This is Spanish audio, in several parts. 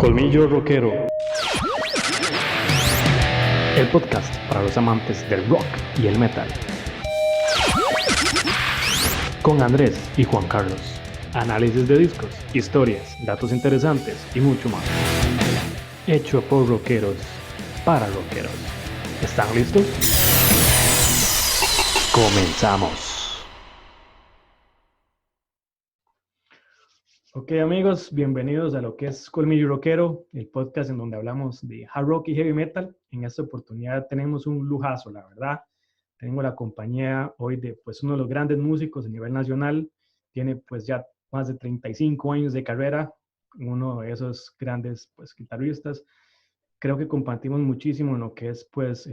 Colmillo Rockero, el podcast para los amantes del rock y el metal. Con Andrés y Juan Carlos. Análisis de discos, historias, datos interesantes y mucho más. Hecho por rockeros, para rockeros. ¿Están listos? Comenzamos. Ok amigos, bienvenidos a lo que es Colmillo Rockero, el podcast en donde hablamos de hard rock y heavy metal. En esta oportunidad tenemos un lujazo, la verdad. Tengo la compañía hoy de pues uno de los grandes músicos a nivel nacional. Tiene pues ya más de 35 años de carrera, uno de esos grandes pues guitarristas. Creo que compartimos muchísimo en lo que es pues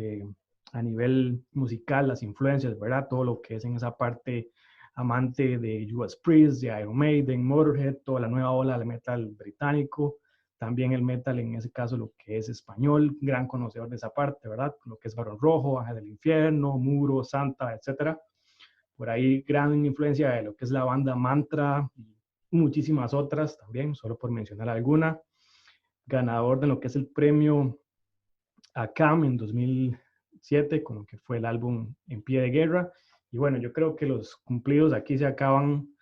a nivel musical, las influencias, ¿verdad? Todo lo que es en esa parte amante de Judas Priest, de Iron Maiden, Motorhead, toda la nueva ola del metal británico, también el metal en ese caso lo que es español, gran conocedor de esa parte, ¿verdad? Lo que es Barón Rojo, Ángel del Infierno, Muro, Santa, etcétera. Por ahí gran influencia de lo que es la banda Mantra y muchísimas otras también, solo por mencionar alguna. Ganador de lo que es el premio ACAM en 2007, con lo que fue el álbum En Pie de Guerra. Y bueno, yo creo que los cumplidos aquí se acaban,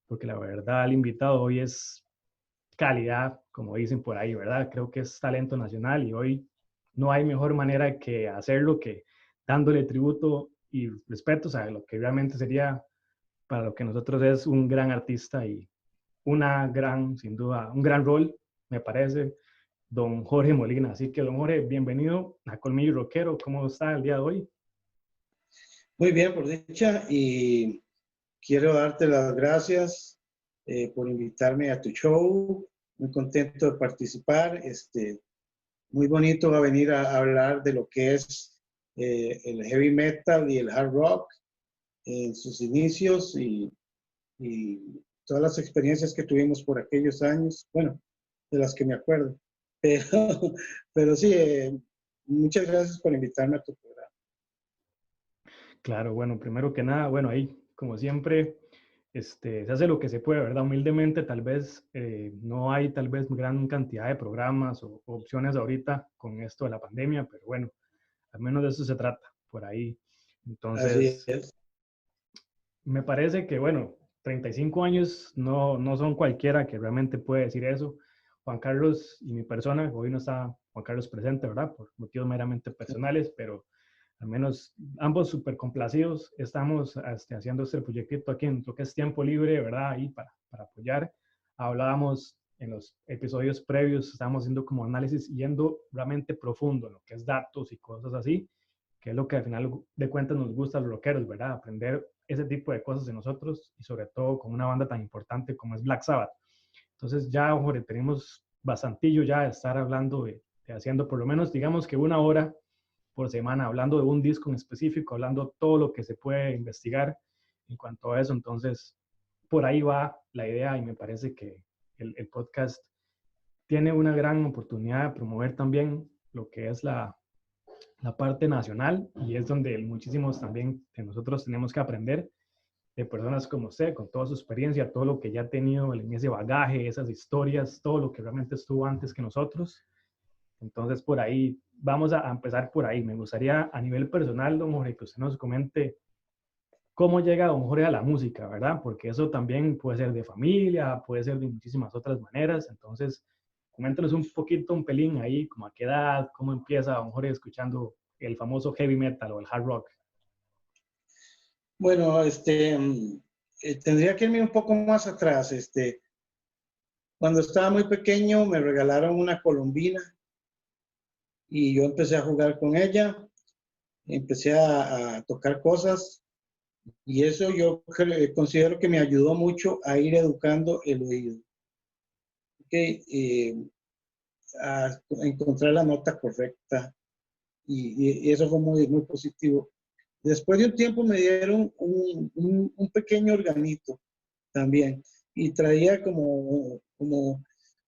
porque la verdad el invitado hoy es calidad, como dicen por ahí, ¿verdad? Creo que es talento nacional y hoy no hay mejor manera que hacerlo que dándole tributo y respetos a lo que realmente sería para lo que nosotros es un gran artista y una gran, sin duda, un gran rol, me parece, don Jorge Molina. Así que, don Jorge, bienvenido a Colmillo Rockero. ¿Cómo está el día de hoy? Muy bien, por dicha, y quiero darte las gracias por invitarme a tu show. Muy contento de participar. Muy bonito va a venir a hablar de lo que es el heavy metal y el hard rock en sus inicios y todas las experiencias que tuvimos por aquellos años, bueno, de las que me acuerdo. Pero, pero sí, muchas gracias por invitarme a tu programa. Claro, bueno, primero que nada, bueno, ahí, como siempre, se hace lo que se puede, ¿verdad? Humildemente, tal vez no hay tal vez gran cantidad de programas o opciones ahorita con esto de la pandemia, pero bueno, al menos de eso se trata, por ahí. Así Entonces, es. me parece que, bueno, 35 años no son cualquiera que realmente puede decir eso. Juan Carlos y mi persona, hoy no está Juan Carlos presente, ¿verdad? Por motivos meramente personales, pero al menos ambos súper complacidos. Estamos haciendo este proyectito aquí en lo que es tiempo libre, ¿verdad? Ahí para apoyar. Hablábamos en los episodios previos, estábamos haciendo como análisis yendo realmente profundo en lo que es datos y cosas así, que es lo que al final de cuentas nos gusta a los rockeros, ¿verdad? Aprender ese tipo de cosas de nosotros y sobre todo con una banda tan importante como es Black Sabbath. Entonces ya, Jorge, tenemos bastantillo ya de estar hablando de haciendo por lo menos, digamos que una hora por semana, hablando de un disco en específico, hablando todo lo que se puede investigar en cuanto a eso. Entonces, por ahí va la idea y me parece que el podcast tiene una gran oportunidad de promover también lo que es la parte nacional y es donde muchísimos también de nosotros tenemos que aprender de personas como usted, con toda su experiencia, todo lo que ya ha tenido en ese bagaje, esas historias, todo lo que realmente estuvo antes que nosotros. Entonces, por ahí, vamos a empezar por ahí. Me gustaría a nivel personal, don Jorge, que usted nos comente cómo llega don Jorge a la música, ¿verdad? Porque eso también puede ser de familia, puede ser de muchísimas otras maneras. Entonces, coméntenos un poquito, un pelín ahí, como a qué edad, cómo empieza don Jorge escuchando el famoso heavy metal o el hard rock. Bueno, tendría que irme un poco más atrás. Cuando estaba muy pequeño me regalaron una colombina y yo empecé a jugar con ella, empecé a tocar cosas y eso yo considero que me ayudó mucho a ir educando el oído, ¿okay? A encontrar la nota correcta y eso fue muy, muy positivo. Después de un tiempo me dieron un pequeño organito también y traía como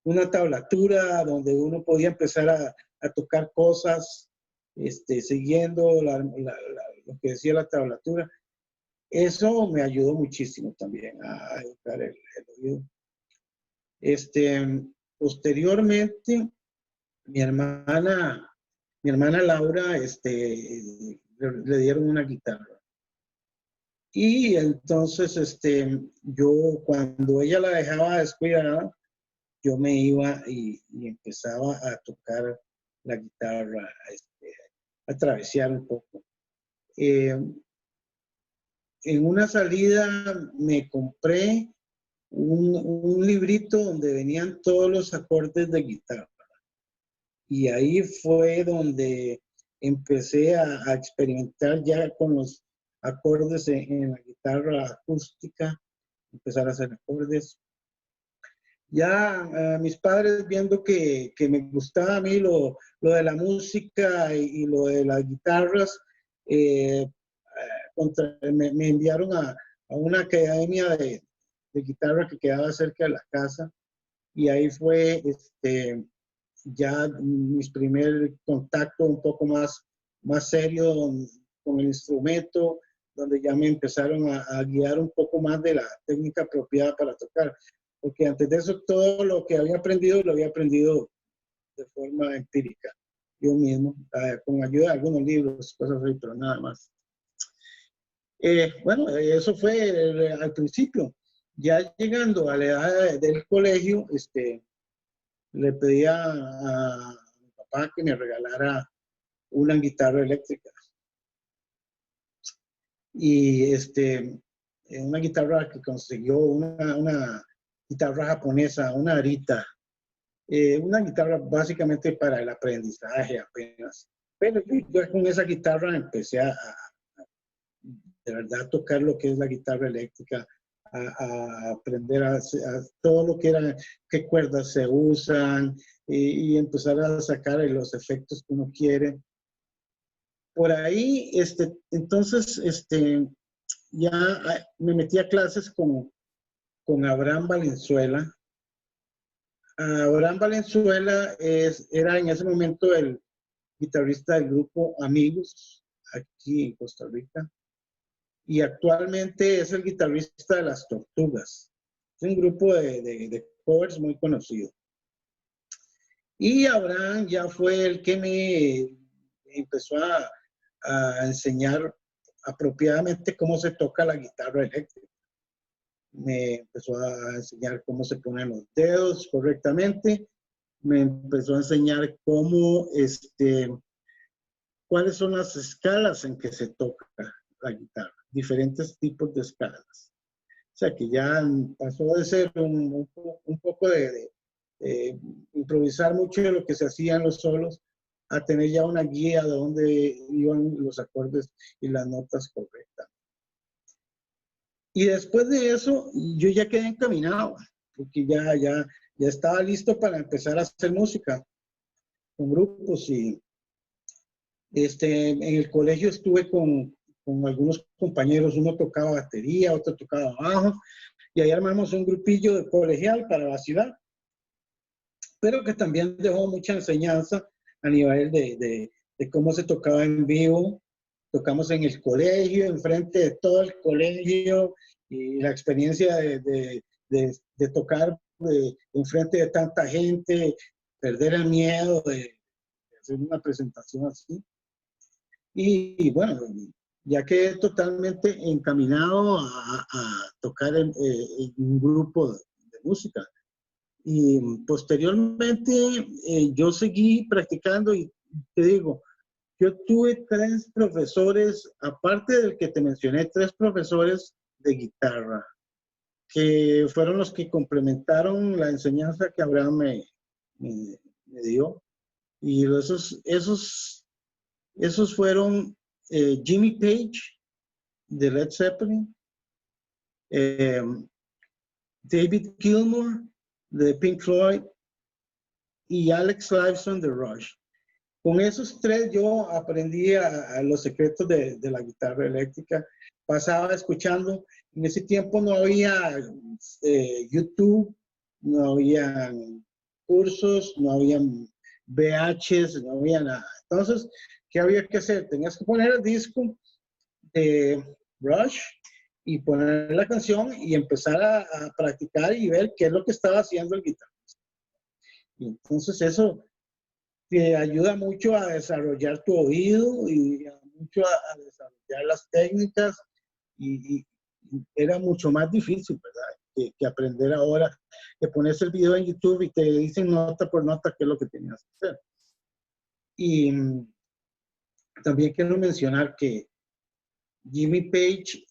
una tablatura donde uno podía empezar a tocar cosas siguiendo lo que decía la tablatura. Eso me ayudó muchísimo también a educar el oído. Posteriormente, mi hermana, mi hermana Laura, le dieron una guitarra. Y entonces, yo cuando ella la dejaba descuidada, yo me iba y empezaba a tocar la guitarra, a travesear un poco. En una salida me compré un librito donde venían todos los acordes de guitarra. Y ahí fue donde empecé a experimentar ya con los acordes en la guitarra acústica, empezar a hacer acordes. Ya mis padres viendo que me gustaba a mí lo de la música y lo de las guitarras, me enviaron a una academia de guitarra que quedaba cerca de la casa y ahí fue ya mis primer contacto un poco más serio con el instrumento, donde ya me empezaron a guiar un poco más de la técnica apropiada para tocar. Porque antes de eso todo lo que había aprendido lo había aprendido de forma empírica, yo mismo, con ayuda de algunos libros, cosas así, pero nada más. Bueno, eso fue al principio. Ya llegando a la edad del colegio, le pedí a mi papá que me regalara una guitarra eléctrica. Y una guitarra que consiguió, una guitarra japonesa, una Arita. Una guitarra básicamente para el aprendizaje apenas. Pero yo con esa guitarra empecé de verdad a tocar lo que es la guitarra eléctrica, a aprender a todo lo que era, qué cuerdas se usan y empezar a sacar los efectos que uno quiere. Por ahí, entonces, ya me metí a clases con Abraham Valenzuela. Abraham Valenzuela era en ese momento el guitarrista del grupo Amigos, aquí en Costa Rica. Y actualmente es el guitarrista de Las Tortugas. Es un grupo de covers muy conocido. Y Abraham ya fue el que me empezó a enseñar apropiadamente cómo se toca la guitarra eléctrica. Me empezó a enseñar cómo se ponen los dedos correctamente. Me empezó a enseñar cuáles son las escalas en que se toca la guitarra, diferentes tipos de escalas. O sea que ya pasó de ser un poco de improvisar mucho de lo que se hacía en los solos a tener ya una guía de dónde iban los acordes y las notas correctas. Y después de eso, yo ya quedé encaminado, porque ya estaba listo para empezar a hacer música con grupos. Y en el colegio estuve con algunos compañeros, uno tocaba batería, otro tocaba bajo, y ahí armamos un grupillo de colegial para la ciudad, pero que también dejó mucha enseñanza a nivel de cómo se tocaba en vivo. Tocamos en el colegio, enfrente de todo el colegio, y la experiencia de tocar enfrente de tanta gente, perder el miedo de hacer una presentación así. Y bueno, ya quedé totalmente encaminado a tocar en un grupo de música. Y posteriormente yo seguí practicando y te digo, yo tuve 3 profesores, aparte del que te mencioné, 3 profesores de guitarra, que fueron los que complementaron la enseñanza que Abraham me dio. Y esos fueron Jimmy Page de Led Zeppelin, David Gilmour de Pink Floyd y Alex Lifeson de Rush. Con esos 3 yo aprendí a los secretos de la guitarra eléctrica. Pasaba escuchando. En ese tiempo no había YouTube, no había cursos, no había VHs, no había nada. Entonces, ¿qué había que hacer? Tenías que poner el disco de Rush y poner la canción y empezar a practicar y ver qué es lo que estaba haciendo el guitarrista. Y entonces eso te ayuda mucho a desarrollar tu oído y mucho a desarrollar las técnicas y era mucho más difícil, ¿verdad? Que aprender ahora, que pones el video en YouTube y te dicen nota por nota qué es lo que tenías que hacer. Y también quiero mencionar que Jimmy Page,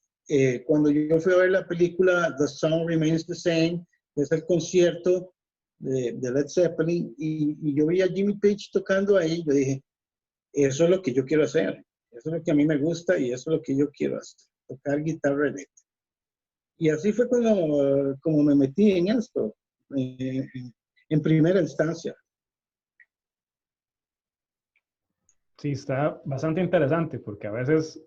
cuando yo fui a ver la película The Song Remains the Same, es el concierto de Led Zeppelin, y yo vi a Jimmy Page tocando ahí, yo dije, eso es lo que yo quiero hacer, eso es lo que a mí me gusta y eso es lo que yo quiero hacer, tocar guitarra eléctrica. Y así fue como me metí en esto, en primera instancia. Sí, está bastante interesante porque a veces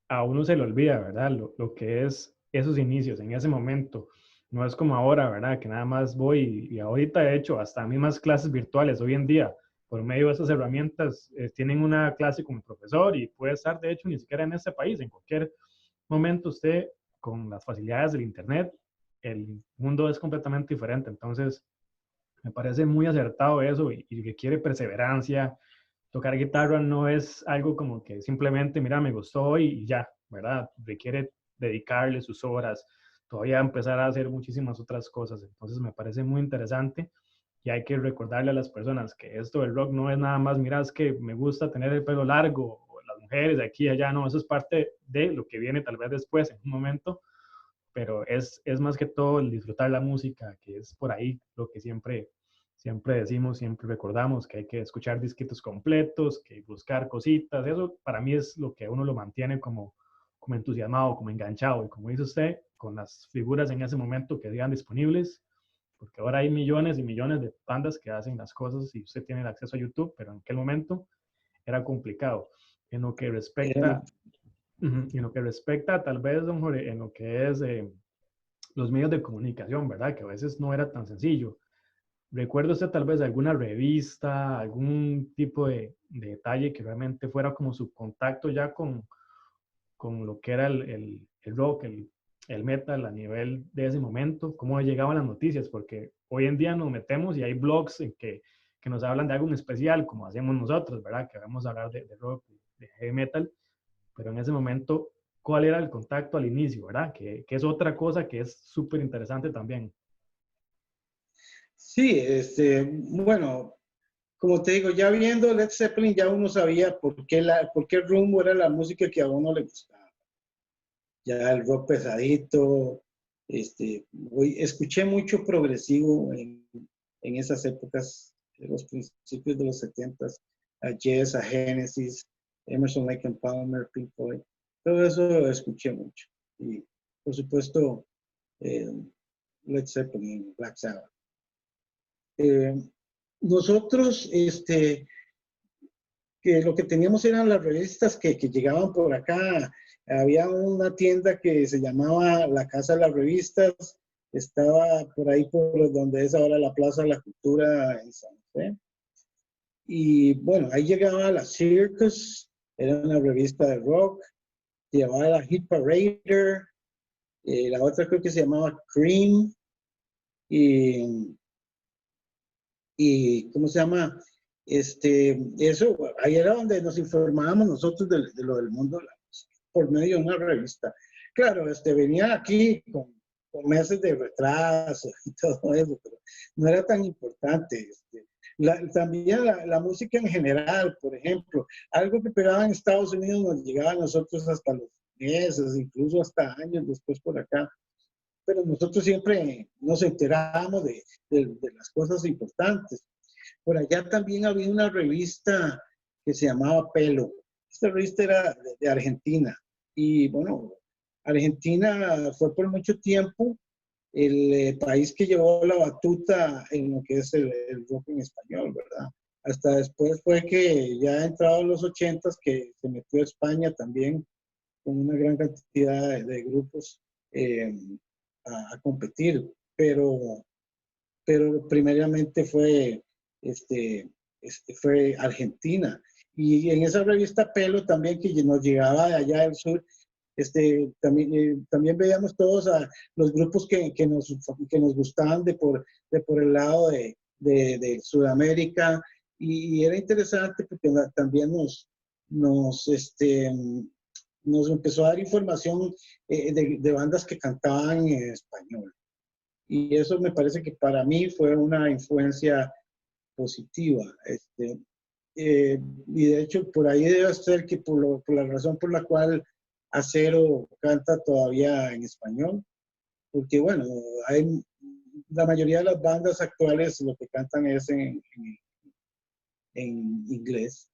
a uno se le olvida, ¿verdad? Lo que es esos inicios en ese momento. No es como ahora, ¿verdad? Que nada más voy y ahorita de hecho hasta mismas clases virtuales hoy en día, por medio de esas herramientas, tienen una clase con el profesor y puede estar de hecho ni siquiera en este país, en cualquier momento usted con las facilidades del Internet, el mundo es completamente diferente. Entonces, me parece muy acertado eso y requiere perseverancia. Tocar guitarra no es algo como que simplemente, mira, me gustó hoy y ya, ¿verdad? Requiere dedicarle sus horas, todavía empezar a hacer muchísimas otras cosas. Entonces me parece muy interesante y hay que recordarle a las personas que esto del rock no es nada más, mira, es que me gusta tener el pelo largo, o las mujeres de aquí y allá, no, eso es parte de lo que viene tal vez después, en un momento, pero es más que todo el disfrutar la música, que es por ahí lo que siempre decimos, siempre recordamos, que hay que escuchar disquitos completos, que buscar cositas, eso para mí es lo que a uno lo mantiene como entusiasmado, como enganchado, y como dice usted, con las figuras en ese momento que digan disponibles, porque ahora hay millones y millones de bandas que hacen las cosas y usted tiene el acceso a YouTube, pero en aquel momento era complicado. En lo que respecta, en lo que respecta tal vez, don Jorge, en lo que es los medios de comunicación, ¿verdad? Que a veces no era tan sencillo. ¿Recuerda usted tal vez alguna revista, algún tipo de detalle que realmente fuera como su contacto ya con lo que era el rock, el metal a nivel de ese momento? ¿Cómo llegaban las noticias? Porque hoy en día nos metemos y hay blogs en que nos hablan de algo en especial, como hacemos nosotros, ¿verdad? Que vamos a hablar de rock, de heavy metal, pero en ese momento, ¿cuál era el contacto al inicio, verdad? Que es otra cosa que es súper interesante también. Sí, bueno, como te digo, ya viendo Led Zeppelin ya uno sabía por qué rumbo era la música que a uno le gustaba. Ya el rock pesadito, escuché mucho progresivo en esas épocas, de los principios de los 70s, a Yes, a Genesis, Emerson, Lake and Palmer, Pink Floyd, todo eso escuché mucho. Y por supuesto, eh, Led Zeppelin, Black Sabbath. Eh, nosotros, que lo que teníamos eran las revistas que llegaban por acá. Había una tienda que se llamaba La Casa de las Revistas, estaba por ahí por donde es ahora la Plaza de la Cultura en San José. Y bueno, ahí llegaba la Circus, era una revista de rock, llevaba la Hit Parader, la otra creo que se llamaba Cream, y ¿cómo se llama? Eso, ahí era donde nos informábamos nosotros de lo del mundo por medio de una revista. Claro, venía aquí con meses de retraso y todo eso, pero no era tan importante. También la música en general, por ejemplo, algo que pegaba en Estados Unidos nos llegaba a nosotros hasta los meses, incluso hasta años después por acá. Pero nosotros siempre nos enterábamos de las cosas importantes. Por allá también había una revista que se llamaba Pelo. Esta revista era de Argentina. Y bueno, Argentina fue por mucho tiempo el país que llevó la batuta en lo que es el rock en español, ¿verdad? Hasta después fue que ya entrado en los 80s que se metió España también con una gran cantidad de grupos a competir, pero primeramente fue Argentina. Y en esa revista Pelo también que nos llegaba de allá del sur, también veíamos todos a los grupos que nos gustaban de por el lado de Sudamérica, y era interesante porque también nos empezó a dar información de bandas que cantaban en español. Y eso me parece que para mí fue una influencia positiva. Y de hecho, por ahí debe ser que por la razón por la cual Acero canta todavía en español, porque bueno, la mayoría de las bandas actuales lo que cantan es en inglés,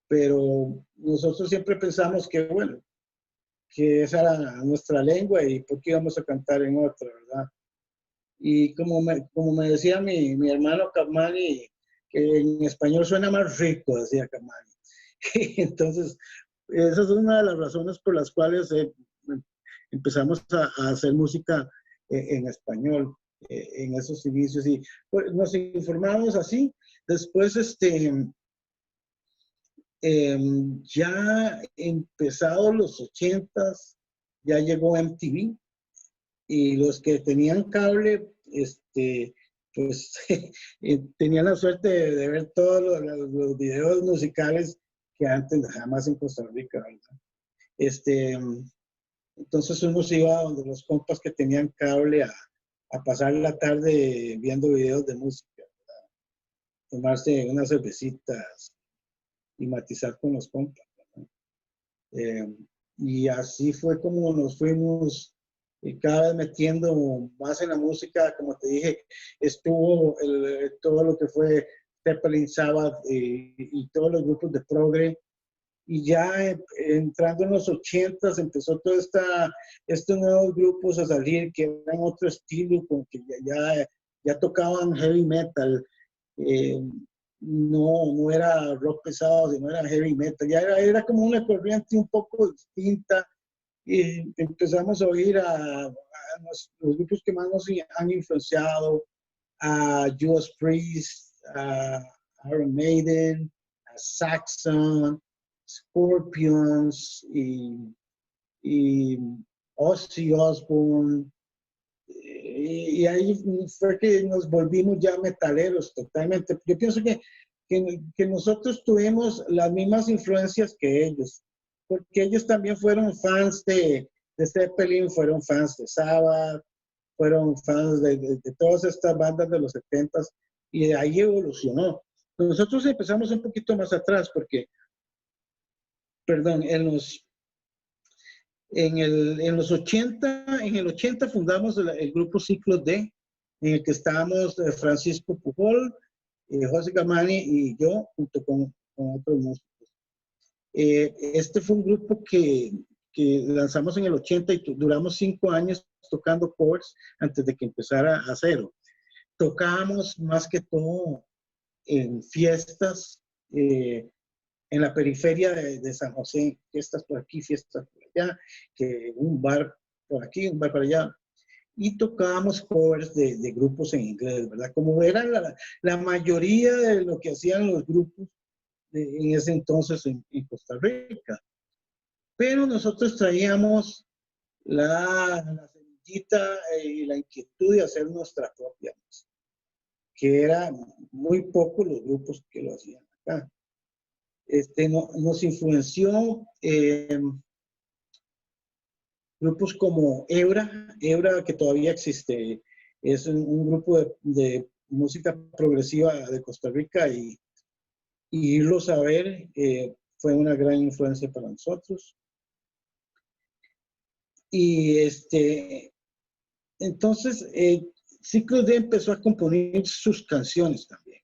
pero nosotros siempre pensamos que bueno, que esa era nuestra lengua y por qué íbamos a cantar en otra, ¿verdad? Y como me decía mi hermano Kamani, que en español suena más rico, decía Kamani. Entonces, esa es una de las razones por las cuales empezamos a hacer música en español en esos inicios. Y pues, nos informamos así. Después, ya empezados los 80s, ya llegó MTV y los que tenían cable, pues tenían la suerte de ver todos los videos musicales que antes jamás en Costa Rica, ¿verdad? Entonces uno se iba donde los compas que tenían cable a pasar la tarde viendo videos de música, ¿verdad? Tomarse unas cervecitas y matizar con los compas, ¿verdad? Y así fue como nos fuimos cada vez metiendo más en la música. Como te dije, estuvo todo lo que fue Zeppelin, Sabbath y todos los grupos de progre. Y ya entrando en los 80s empezó estos nuevos grupos a salir que eran otro estilo, con que ya tocaban heavy metal. Eh, no era rock pesado, sino era heavy metal. Ya era como una corriente un poco distinta. Y empezamos a oír a los grupos que más nos han influenciado, a Judas Priest, a Iron Maiden, a Saxon, Scorpions y Ozzy Osbourne. Y ahí fue que nos volvimos ya metaleros totalmente. Yo pienso que nosotros tuvimos las mismas influencias que ellos, porque ellos también fueron fans de Zeppelin, fueron fans de Sabbath, fueron fans de todas estas bandas de los 70s y de ahí evolucionó. Nosotros empezamos un poquito más atrás porque, perdón, en los 80, en el 80 fundamos el grupo Ciclo D, en el que estábamos Francisco Pujol, José Gamani y yo, junto con otros músicos. Este fue un grupo que lanzamos en el 80 y duramos 5 años tocando covers antes de que empezara Acero. Tocábamos más que todo en fiestas, en la periferia de San José, fiestas por aquí, fiestas por allá, que un bar por aquí, un bar por allá. Y tocábamos covers de grupos en inglés, ¿verdad? Como era la mayoría de lo que hacían los grupos en ese entonces en Costa Rica. Pero nosotros traíamos la semillita y la inquietud de hacer nuestra propia música, que era muy poco los grupos que lo hacían acá. Nos influenció grupos como Ebra que todavía existe, es un grupo de música progresiva de Costa Rica y irlos a ver fue una gran influencia para nosotros. Y entonces, Ciclo D empezó a componer sus canciones también.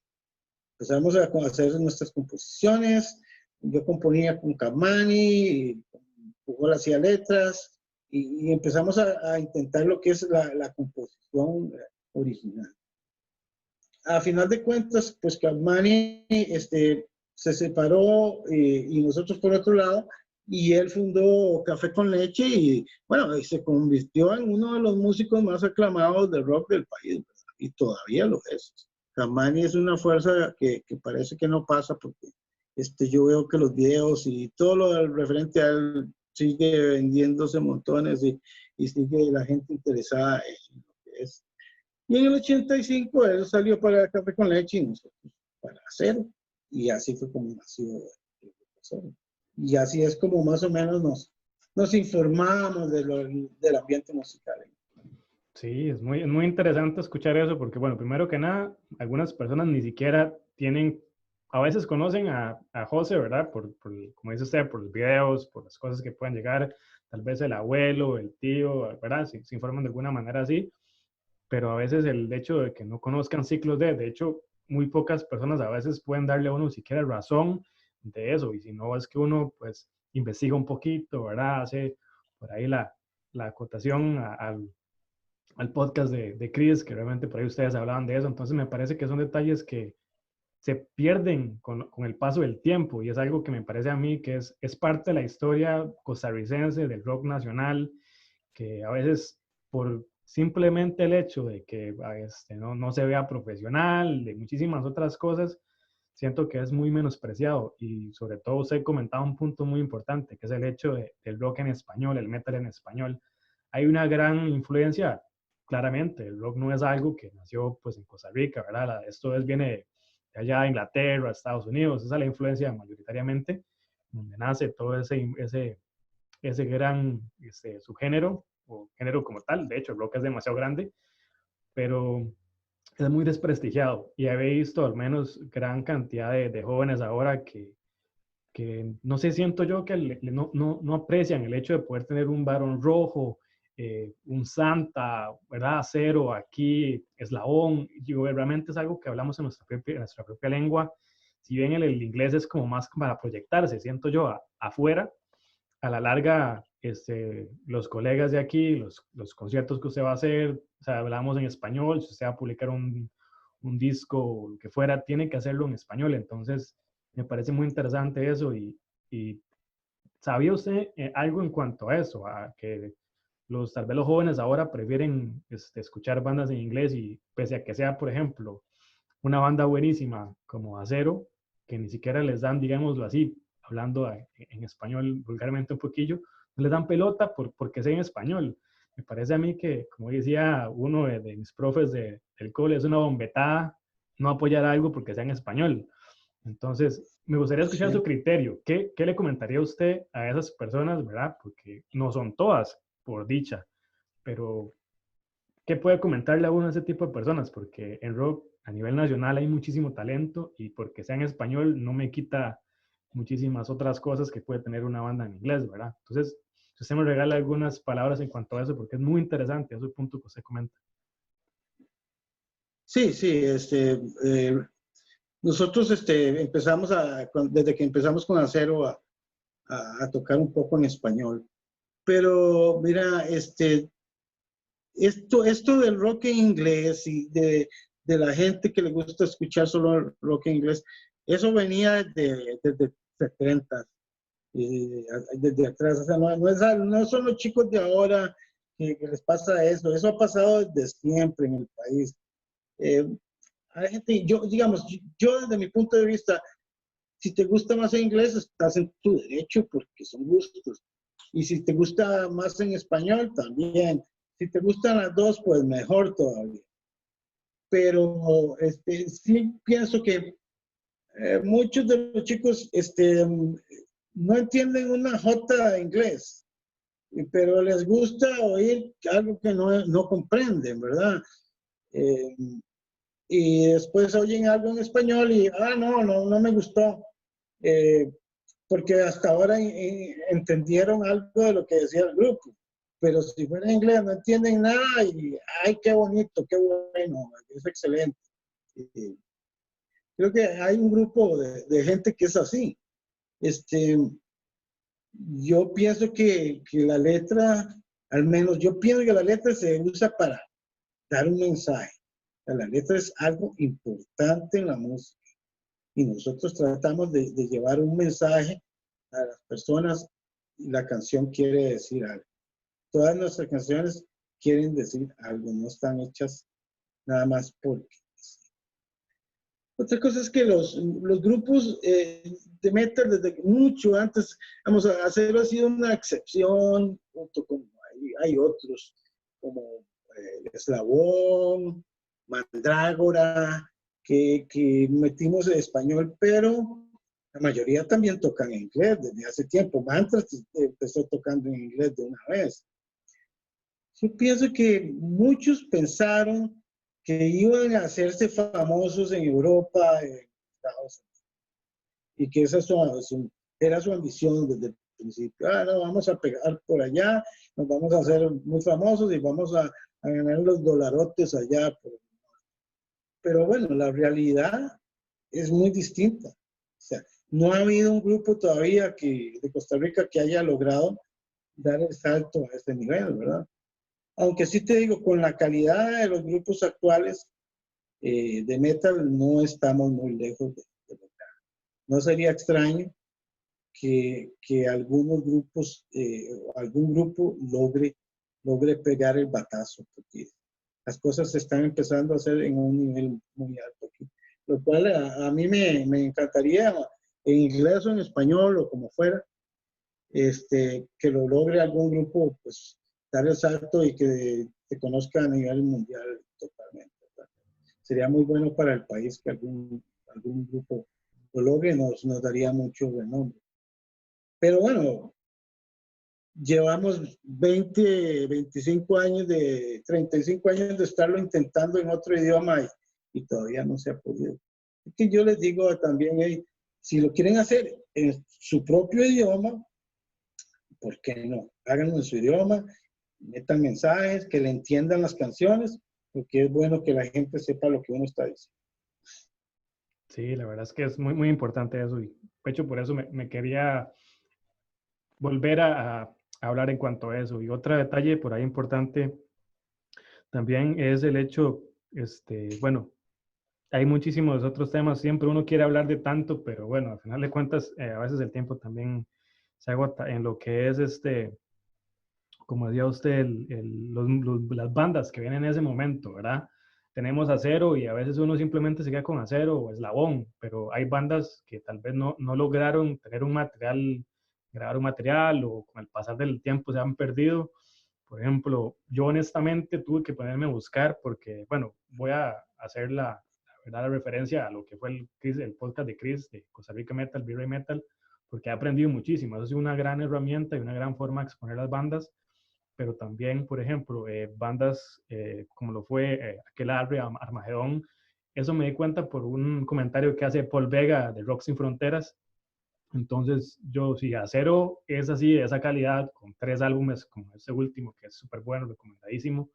Empezamos a hacer nuestras composiciones. Yo componía con Kamani, Pujol hacía letras, y empezamos a intentar lo que es la composición original. A final de cuentas, pues Kamani se separó y nosotros por otro lado, y él fundó Café con Leche y bueno, se convirtió en uno de los músicos más aclamados de rock del país, ¿verdad? Y todavía lo es. Kamani es una fuerza que parece que no pasa porque yo veo que los videos y todo lo referente a él sigue vendiéndose montones y sigue la gente interesada en lo que es. Y en el 85 él salió para Café con Leche y nosotros para Acero. Y así fue como nació el Grupo Acero. Y así es como más o menos nos informamos del ambiente musical. Sí, es muy interesante escuchar eso porque, bueno, primero que nada, algunas personas ni siquiera tienen, a veces conocen a José, ¿verdad? Como dice usted, por los videos, por las cosas que pueden llegar, tal vez el abuelo, el tío, ¿verdad? Se informan de alguna manera así, pero a veces el hecho de que no conozcan ciclos de hecho, muy pocas personas a veces pueden darle a uno siquiera razón de eso, y si no es que uno, pues, investiga un poquito, ¿verdad? Hace por ahí la acotación al podcast de Chris, que realmente por ahí ustedes hablaban de eso. Entonces me parece que son detalles que se pierden con el paso del tiempo y es algo que me parece a mí que es parte de la historia costarricense del rock nacional, que a veces por simplemente el hecho de que no se vea profesional, de muchísimas otras cosas, siento que es muy menospreciado y sobre todo usted comentaba un punto muy importante, que es el hecho del rock en español, el metal en español. Hay una gran influencia, claramente, el rock no es algo que nació pues en Costa Rica, ¿verdad? Viene de allá de Inglaterra, Estados Unidos, esa es la influencia mayoritariamente, donde nace todo ese gran subgénero o género como tal. De hecho, el rock es demasiado grande, pero es muy desprestigiado y he visto al menos gran cantidad de jóvenes ahora que no sé, siento yo que no aprecian el hecho de poder tener un Barón Rojo, un Santa, ¿verdad? Acero, aquí, Eslabón. Yo, realmente es algo que hablamos en nuestra propia lengua. Si bien el inglés es como más para proyectarse, siento yo, afuera, a la larga, los colegas de aquí, los conciertos que usted va a hacer, o sea, hablamos en español, si usted va a publicar un disco, lo que fuera, tiene que hacerlo en español. Entonces, me parece muy interesante eso y ¿sabía usted algo en cuanto a eso? A que tal vez los jóvenes ahora prefieren escuchar bandas en inglés y pese a que sea, por ejemplo, una banda buenísima como Acero, que ni siquiera les dan, digámoslo así, hablando en español vulgarmente un poquillo, no les dan pelota porque sea en español. Me parece a mí que, como decía uno de mis profes del cole, es una bombetada no apoyar algo porque sea en español. Entonces, me gustaría escuchar su Sí. criterio. ¿Qué le comentaría usted a esas personas, verdad? Porque no son todas, por dicha, pero ¿qué puede comentarle a uno a ese tipo de personas? Porque en rock a nivel nacional hay muchísimo talento y porque sea en español no me quita muchísimas otras cosas que puede tener una banda en inglés, ¿verdad? Entonces, si usted me regala algunas palabras en cuanto a eso, porque es muy interesante ese punto que usted comenta. Sí, sí, nosotros empezamos desde que empezamos con Acero a tocar un poco en español. Pero mira, esto del rock en inglés y de la gente que le gusta escuchar solo rock en inglés, eso venía desde 70, desde atrás. O sea, no son los chicos de ahora que les pasa eso ha pasado desde siempre en el país. Eh, Hay gente, digamos, yo desde mi punto de vista, si te gusta más en inglés, estás en tu derecho porque son gustos. Y si te gusta más en español, también. Si te gustan las dos, pues mejor todavía. Pero sí pienso que muchos de los chicos no entienden una jota de inglés, pero les gusta oír algo que no comprenden, ¿verdad? Eh, y después oyen algo en español y, no me gustó. Eh, Porque hasta ahora entendieron algo de lo que decía el grupo. Pero si fuera en inglés no entienden nada y, ay, qué bonito, qué bueno, es excelente. Y creo que hay un grupo de gente que es así. Este, yo pienso que la letra, al menos yo pienso que la letra se usa para dar un mensaje. La letra es algo importante en la música y nosotros tratamos de llevar un mensaje a las personas y la canción quiere decir algo. Todas nuestras canciones quieren decir algo, no están hechas nada más porque. Otra cosa es que los grupos de metal desde mucho antes, vamos a hacer, ha sido una excepción, junto con hay otros como Eslabón, Mandrágora, que metimos en español, pero la mayoría también tocan en inglés desde hace tiempo. Mantras empezó tocando en inglés de una vez. Yo pienso que muchos pensaron que iban a hacerse famosos en Europa, en Estados Unidos, y que esa era su ambición desde el principio. Ah, no, vamos a pegar por allá, nos vamos a hacer muy famosos y vamos a ganar los dolarotes allá. Pero bueno, la realidad es muy distinta. O sea, no ha habido un grupo todavía de Costa Rica que haya logrado dar el salto a este nivel, ¿verdad? Aunque sí te digo, con la calidad de los grupos actuales de metal no estamos muy lejos de lograr. No sería extraño que algunos grupos, algún grupo logre pegar el batazo, porque las cosas se están empezando a hacer en un nivel muy alto aquí. Lo cual a mí me encantaría, en inglés o en español o como fuera, que lo logre algún grupo, pues dar el salto y que se conozca a nivel mundial totalmente, ¿verdad? Sería muy bueno para el país que algún grupo lo logre, nos daría mucho renombre. Pero bueno, llevamos 20, 25 años 35 años de estarlo intentando en otro idioma y todavía no se ha podido. Es que yo les digo también, si lo quieren hacer en su propio idioma, ¿por qué no? Háganlo en su idioma, metan mensajes, que le entiendan las canciones, porque es bueno que la gente sepa lo que uno está diciendo. Sí, la verdad es que es muy, muy importante eso. Y de hecho, por eso me quería volver a hablar en cuanto a eso. Y otro detalle por ahí importante también es el hecho, bueno, hay muchísimos otros temas. Siempre uno quiere hablar de tanto, pero bueno, al final de cuentas, a veces el tiempo también se agota en lo que es como decía usted, las bandas que vienen en ese momento, ¿verdad? Tenemos Acero y a veces uno simplemente se queda con Acero o Eslabón, pero hay bandas que tal vez no lograron tener un material, grabar un material o con el pasar del tiempo se han perdido. Por ejemplo, yo honestamente tuve que ponerme a buscar porque, bueno, voy a hacer la referencia a lo que fue el podcast de Chris de Costa Rica Metal, V-Ray Metal, porque he aprendido muchísimo. Eso es una gran herramienta y una gran forma de exponer las bandas, pero también, por ejemplo, bandas como lo fue Aquelarre, Armagedón. Eso me di cuenta por un comentario que hace Paul Vega de Rock Sin Fronteras. Entonces, yo, si Acero es así, de esa calidad, con 3 álbumes como este último, que es súper bueno, recomendadísimo,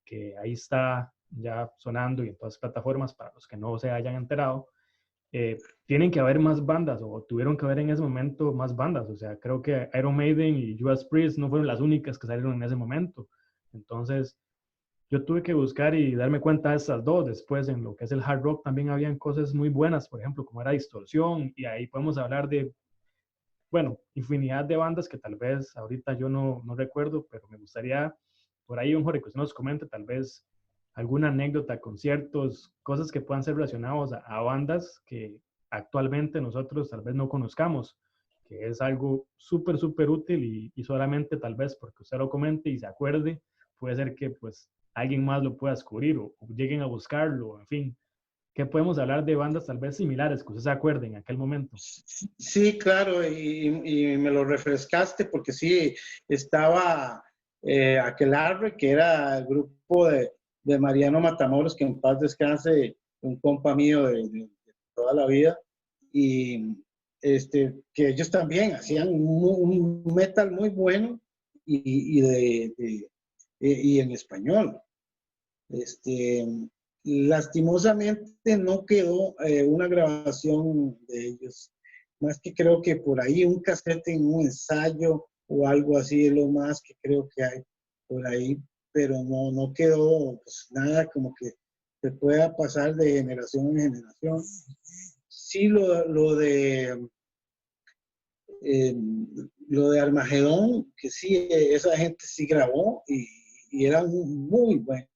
que ahí está ya sonando y en todas las plataformas para los que no se hayan enterado, tienen que haber más bandas o tuvieron que haber en ese momento más bandas. O sea, creo que Iron Maiden y Judas Priest no fueron las únicas que salieron en ese momento. Entonces, yo tuve que buscar y darme cuenta de estas dos. Después, en lo que es el hard rock, también habían cosas muy buenas, por ejemplo, como era Distorsión, y ahí podemos hablar de, bueno, infinidad de bandas que tal vez ahorita yo no recuerdo, pero me gustaría por ahí un Jorge que usted nos comente tal vez alguna anécdota, conciertos, cosas que puedan ser relacionados a bandas que actualmente nosotros tal vez no conozcamos, que es algo súper, súper útil y solamente tal vez porque usted lo comente y se acuerde, puede ser que pues alguien más lo pueda descubrir o lleguen a buscarlo, en fin. ¿Qué podemos hablar de bandas tal vez similares que usted se acuerde en aquel momento? Sí, claro, y me lo refrescaste porque sí, estaba Aquelarre, que era el grupo de Mariano Matamoros, que en paz descanse, un compa mío de toda la vida, y que ellos también hacían un metal muy bueno y en español. Este, lastimosamente no quedó una grabación de ellos, más que creo que por ahí un cassette en un ensayo o algo así es lo más que creo que hay por ahí, pero no quedó pues, nada como que se pueda pasar de generación en generación. Sí, eh, lo de Armagedón, que sí, esa gente sí grabó y era muy bueno,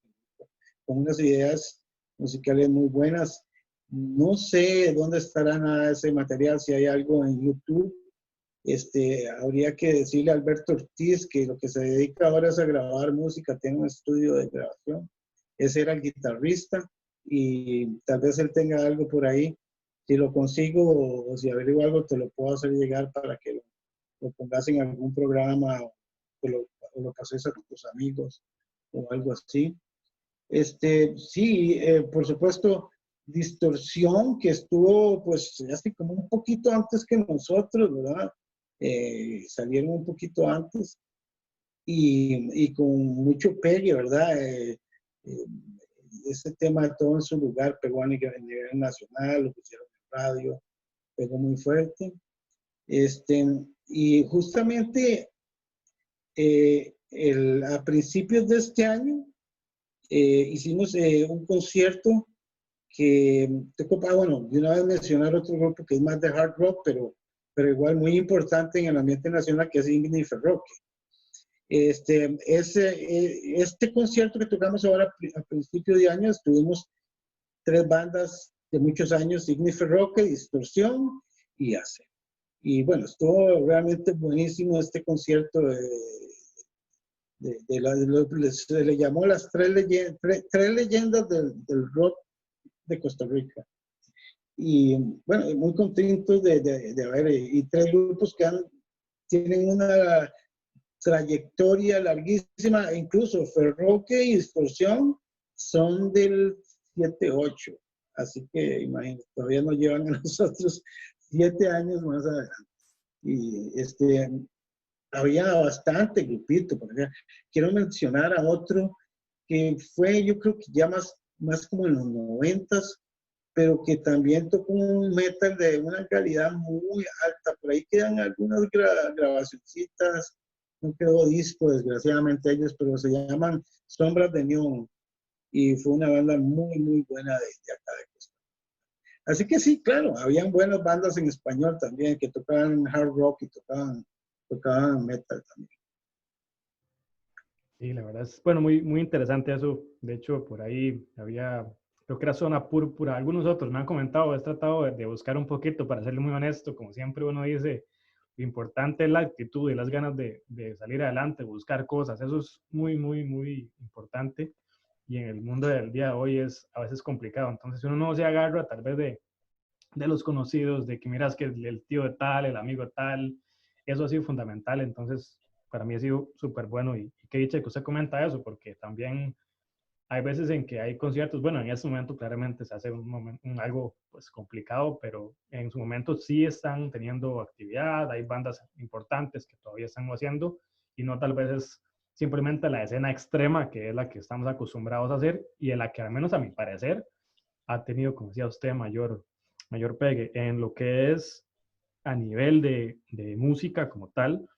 con unas ideas musicales muy buenas. No sé dónde estará nada de ese material, si hay algo en YouTube. Habría que decirle a Alberto Ortiz que lo que se dedica ahora es a grabar música, tiene un estudio de grabación. Ese era el guitarrista y tal vez él tenga algo por ahí. Si lo consigo o si averiguo algo, te lo puedo hacer llegar para que lo pongas en algún programa o lo pases a tus amigos o algo así. Sí, por supuesto, Distorsión, que estuvo pues así como un poquito antes que nosotros, ¿verdad? Salieron un poquito antes y con mucho pegue, ¿verdad? Ese tema de Todo en su lugar pegó a nivel nacional, lo pusieron en radio, pegó muy fuerte. Y justamente a principios de este año hicimos un concierto que bueno, de una vez mencionar otro grupo que es más de hard rock, pero igual muy importante en el ambiente nacional, que es Ignifer Rock. Este concierto que tocamos ahora a principios de año, tuvimos 3 bandas de muchos años, Ignifer Rock, Distorsión y ACE. Y bueno, estuvo realmente buenísimo este concierto. Se le llamó las tres leyendas del rock de Costa Rica. Y bueno, muy contentos de haber, y 3 grupos que tienen una trayectoria larguísima, e incluso Ferroque y Distorsión son del 7-8, así que imagínate, todavía nos llevan a nosotros 7 años más adelante. Y había bastante grupito, porque quiero mencionar a otro que fue, yo creo que ya más como en los 90s, pero que también tocó un metal de una calidad muy alta. Por ahí quedan algunas grabacioncitas, no quedó disco, desgraciadamente ellos, pero se llaman Sombras de Neón, y fue una banda muy, muy buena de acá de Costa Rica. Así que sí, claro, habían buenas bandas en español también, que tocaban hard rock y tocaban metal también. Sí, la verdad es, bueno, muy, muy interesante eso. De hecho, por ahí había, creo que era Zona Púrpura. Algunos otros me han comentado, he tratado de buscar un poquito, para serle muy honesto. Como siempre uno dice, lo importante es la actitud y las ganas de salir adelante, buscar cosas. Eso es muy, muy, muy importante. Y en el mundo del día de hoy es a veces complicado. Entonces, uno no se agarra tal vez de los conocidos, de que miras que el tío de tal, el amigo de tal, eso ha sido fundamental. Entonces, para mí ha sido súper bueno y qué dicha que usted comenta eso, porque también hay veces en que hay conciertos, bueno, en este momento claramente se hace algo pues complicado, pero en su momento sí están teniendo actividad, hay bandas importantes que todavía están haciendo y no tal vez es simplemente la escena extrema que es la que estamos acostumbrados a hacer y en la que al menos a mi parecer ha tenido, como decía usted, mayor pegue en lo que es a nivel de música como tal.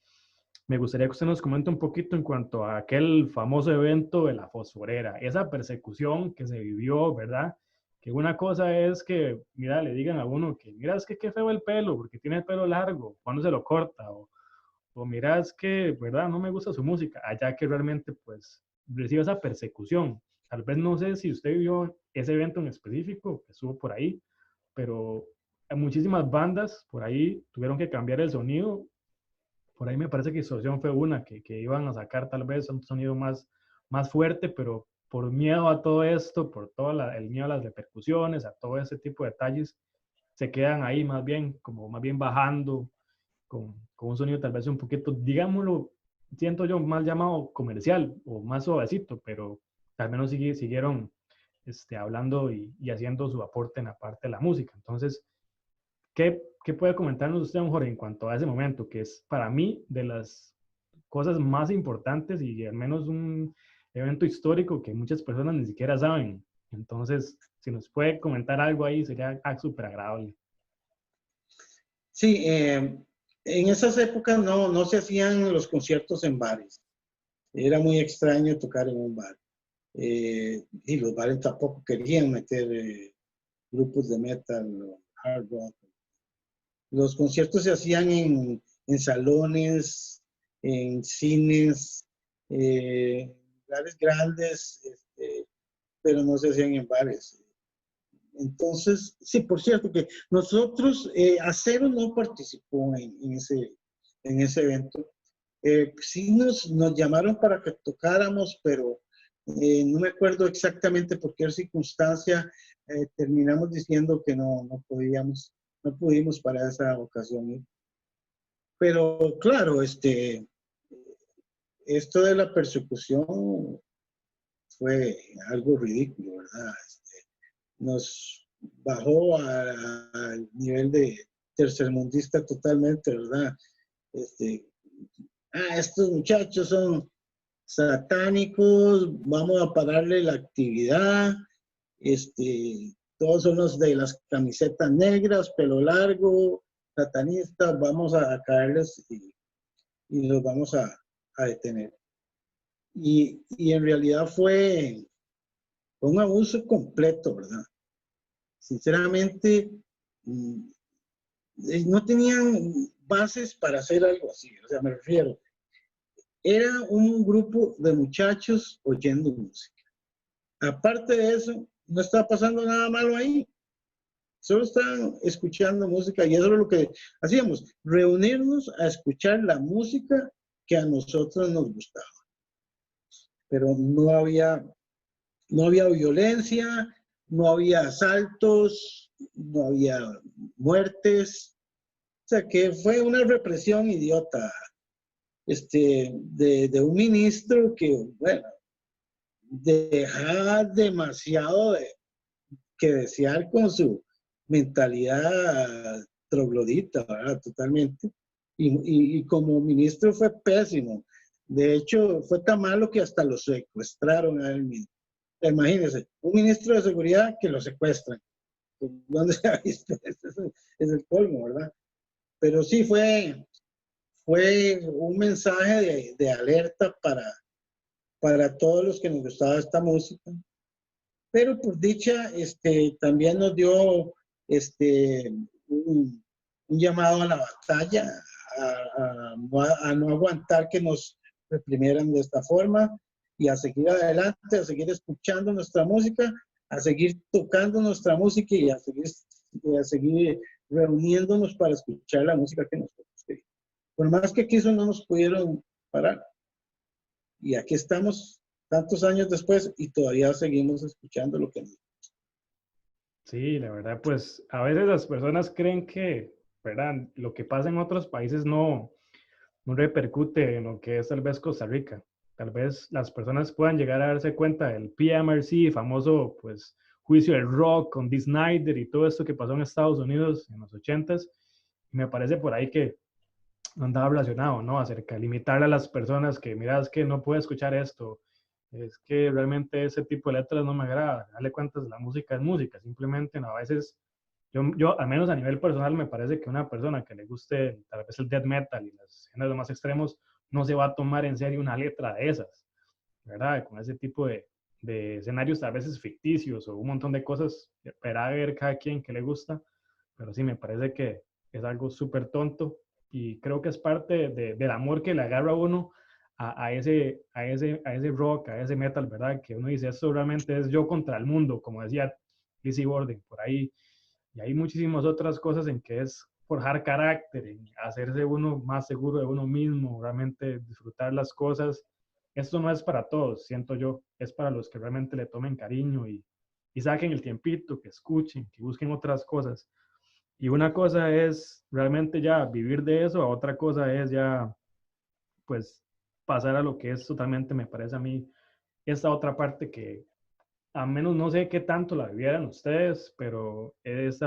Me gustaría que usted nos comente un poquito en cuanto a aquel famoso evento de la fosforera, esa persecución que se vivió, ¿verdad? Que una cosa es que, mira, le digan a uno que, mira, es que qué feo el pelo, porque tiene el pelo largo, cuando se lo corta, o mira, es que, ¿verdad? No me gusta su música, allá que realmente, pues, recibe esa persecución. Tal vez no sé si usted vio ese evento en específico, que estuvo por ahí, pero muchísimas bandas por ahí tuvieron que cambiar el sonido. Por ahí me parece que Distorsión fue una que iban a sacar tal vez un sonido más fuerte, pero por miedo a todo esto, por todo el miedo a las repercusiones, a todo ese tipo de detalles, se quedan ahí más bien, como más bien bajando, con un sonido tal vez un poquito, digámoslo, siento yo, más llamado comercial o más suavecito, pero al menos siguieron hablando y haciendo su aporte en la parte de la música. Entonces, ¿qué puede comentarnos usted, don Jorge, en cuanto a ese momento, que es para mí de las cosas más importantes y al menos un evento histórico que muchas personas ni siquiera saben? Entonces, si nos puede comentar algo ahí, sería súper agradable. Sí, en esas épocas no se hacían los conciertos en bares. Era muy extraño tocar en un bar. Y los bares tampoco querían meter grupos de metal o hard rock. Los conciertos se hacían en salones, en cines, lugares grandes, pero no se hacían en bares. Entonces, sí, por cierto que nosotros, Acero no participó en ese evento. Sí nos llamaron para que tocáramos, pero no me acuerdo exactamente por qué circunstancia terminamos diciendo que no pudimos para esa ocasión ir. Pero claro, esto de la persecución fue algo ridículo, ¿verdad? Nos bajó al nivel de tercermundista totalmente, ¿verdad? Estos muchachos son satánicos, vamos a pararle la actividad, todos son los de las camisetas negras, pelo largo, satanistas, vamos a caerles y los vamos a detener. Y en realidad fue un abuso completo, ¿verdad? Sinceramente, no tenían bases para hacer algo así, o sea, me refiero, era un grupo de muchachos oyendo música. Aparte de eso, no estaba pasando nada malo ahí, solo estaban escuchando música y eso es lo que hacíamos, reunirnos a escuchar la música que a nosotros nos gustaba. Pero no había violencia, no había asaltos, no había muertes. O sea, que fue una represión idiota de un ministro que, bueno, deja demasiado que desear con su mentalidad troglodita, ¿verdad? Totalmente. Y como ministro fue pésimo. De hecho, fue tan malo que hasta lo secuestraron a él mismo. Imagínense, un ministro de seguridad que lo secuestran. ¿Dónde se ha visto? Es el colmo, ¿verdad? Pero sí fue un mensaje de alerta para todos los que nos gustaba esta música. Pero por dicha, también nos dio un llamado a la batalla, a no aguantar que nos reprimieran de esta forma y a seguir adelante, a seguir escuchando nuestra música, a seguir tocando nuestra música y a seguir reuniéndonos para escuchar la música que nosotros queríamos. Por más que quiso, no nos pudieron parar. Y aquí estamos tantos años después y todavía seguimos escuchando lo que nos gusta. Sí, la verdad, pues a veces las personas creen que, ¿verdad? Lo que pasa en otros países no repercute en lo que es tal vez Costa Rica. Tal vez las personas puedan llegar a darse cuenta del PMRC, famoso pues juicio del rock con Dee Snider y todo esto que pasó en Estados Unidos en los 80s. Y me parece por ahí que no andaba relacionado, ¿no? Acerca de limitar a las personas que, mira, es que no puedo escuchar esto, es que realmente ese tipo de letras no me agrada. Dale cuentas, la música es música, simplemente no, a veces yo, al menos a nivel personal, me parece que una persona que le guste tal vez el death metal y los géneros más extremos, no se va a tomar en serio una letra de esas, ¿verdad? Con ese tipo de escenarios a veces ficticios o un montón de cosas, para ver cada quien que le gusta, pero sí me parece que es algo súper tonto y creo que es parte del amor que le agarra a uno a ese rock, a ese metal, ¿verdad? Que uno dice, esto realmente es yo contra el mundo, como decía Lizzy Borden por ahí. Y hay muchísimas otras cosas en que es forjar carácter, en hacerse uno más seguro de uno mismo, realmente disfrutar las cosas. Esto no es para todos, siento yo, es para los que realmente le tomen cariño y saquen el tiempito, que escuchen, que busquen otras cosas. Y una cosa es realmente ya vivir de eso, a otra cosa es ya, pues, pasar a lo que es totalmente, me parece a mí, esta otra parte que a menos no sé qué tanto la vivieran ustedes, pero es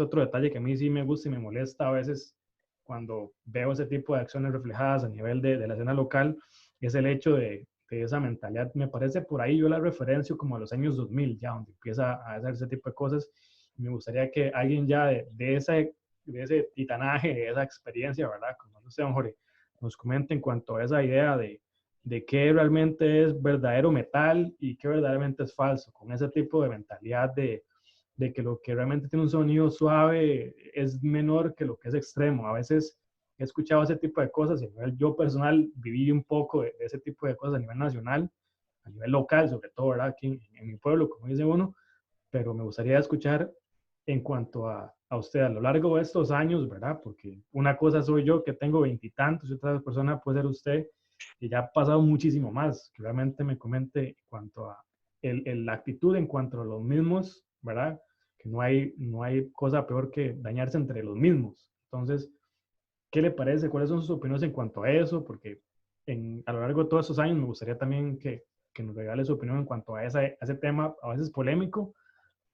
otro detalle que a mí sí me gusta y me molesta a veces cuando veo ese tipo de acciones reflejadas a nivel de la escena local, es el hecho de esa mentalidad. Me parece por ahí yo la referencio como a los años 2000, ya donde empieza a hacer ese tipo de cosas. Me gustaría que alguien ya de ese titanaje, de esa experiencia, ¿verdad? Como no sé, Jorge, nos comente en cuanto a esa idea de qué realmente es verdadero metal y qué verdaderamente es falso, con ese tipo de mentalidad de que lo que realmente tiene un sonido suave es menor que lo que es extremo. A veces he escuchado ese tipo de cosas y a nivel yo personal viví un poco de ese tipo de cosas a nivel nacional, a nivel local, sobre todo, ¿verdad? Aquí en mi pueblo, como dice uno, pero me gustaría escuchar en cuanto a usted a lo largo de estos años, ¿verdad? Porque una cosa soy yo que tengo veintitantos y otra persona puede ser usted y ya ha pasado muchísimo más, que realmente me comente en cuanto a la actitud en cuanto a los mismos, ¿verdad? Que no hay cosa peor que dañarse entre los mismos. Entonces, ¿qué le parece? ¿Cuáles son sus opiniones en cuanto a eso? Porque a lo largo de todos esos años me gustaría también que nos regale su opinión en cuanto a ese tema, a veces polémico,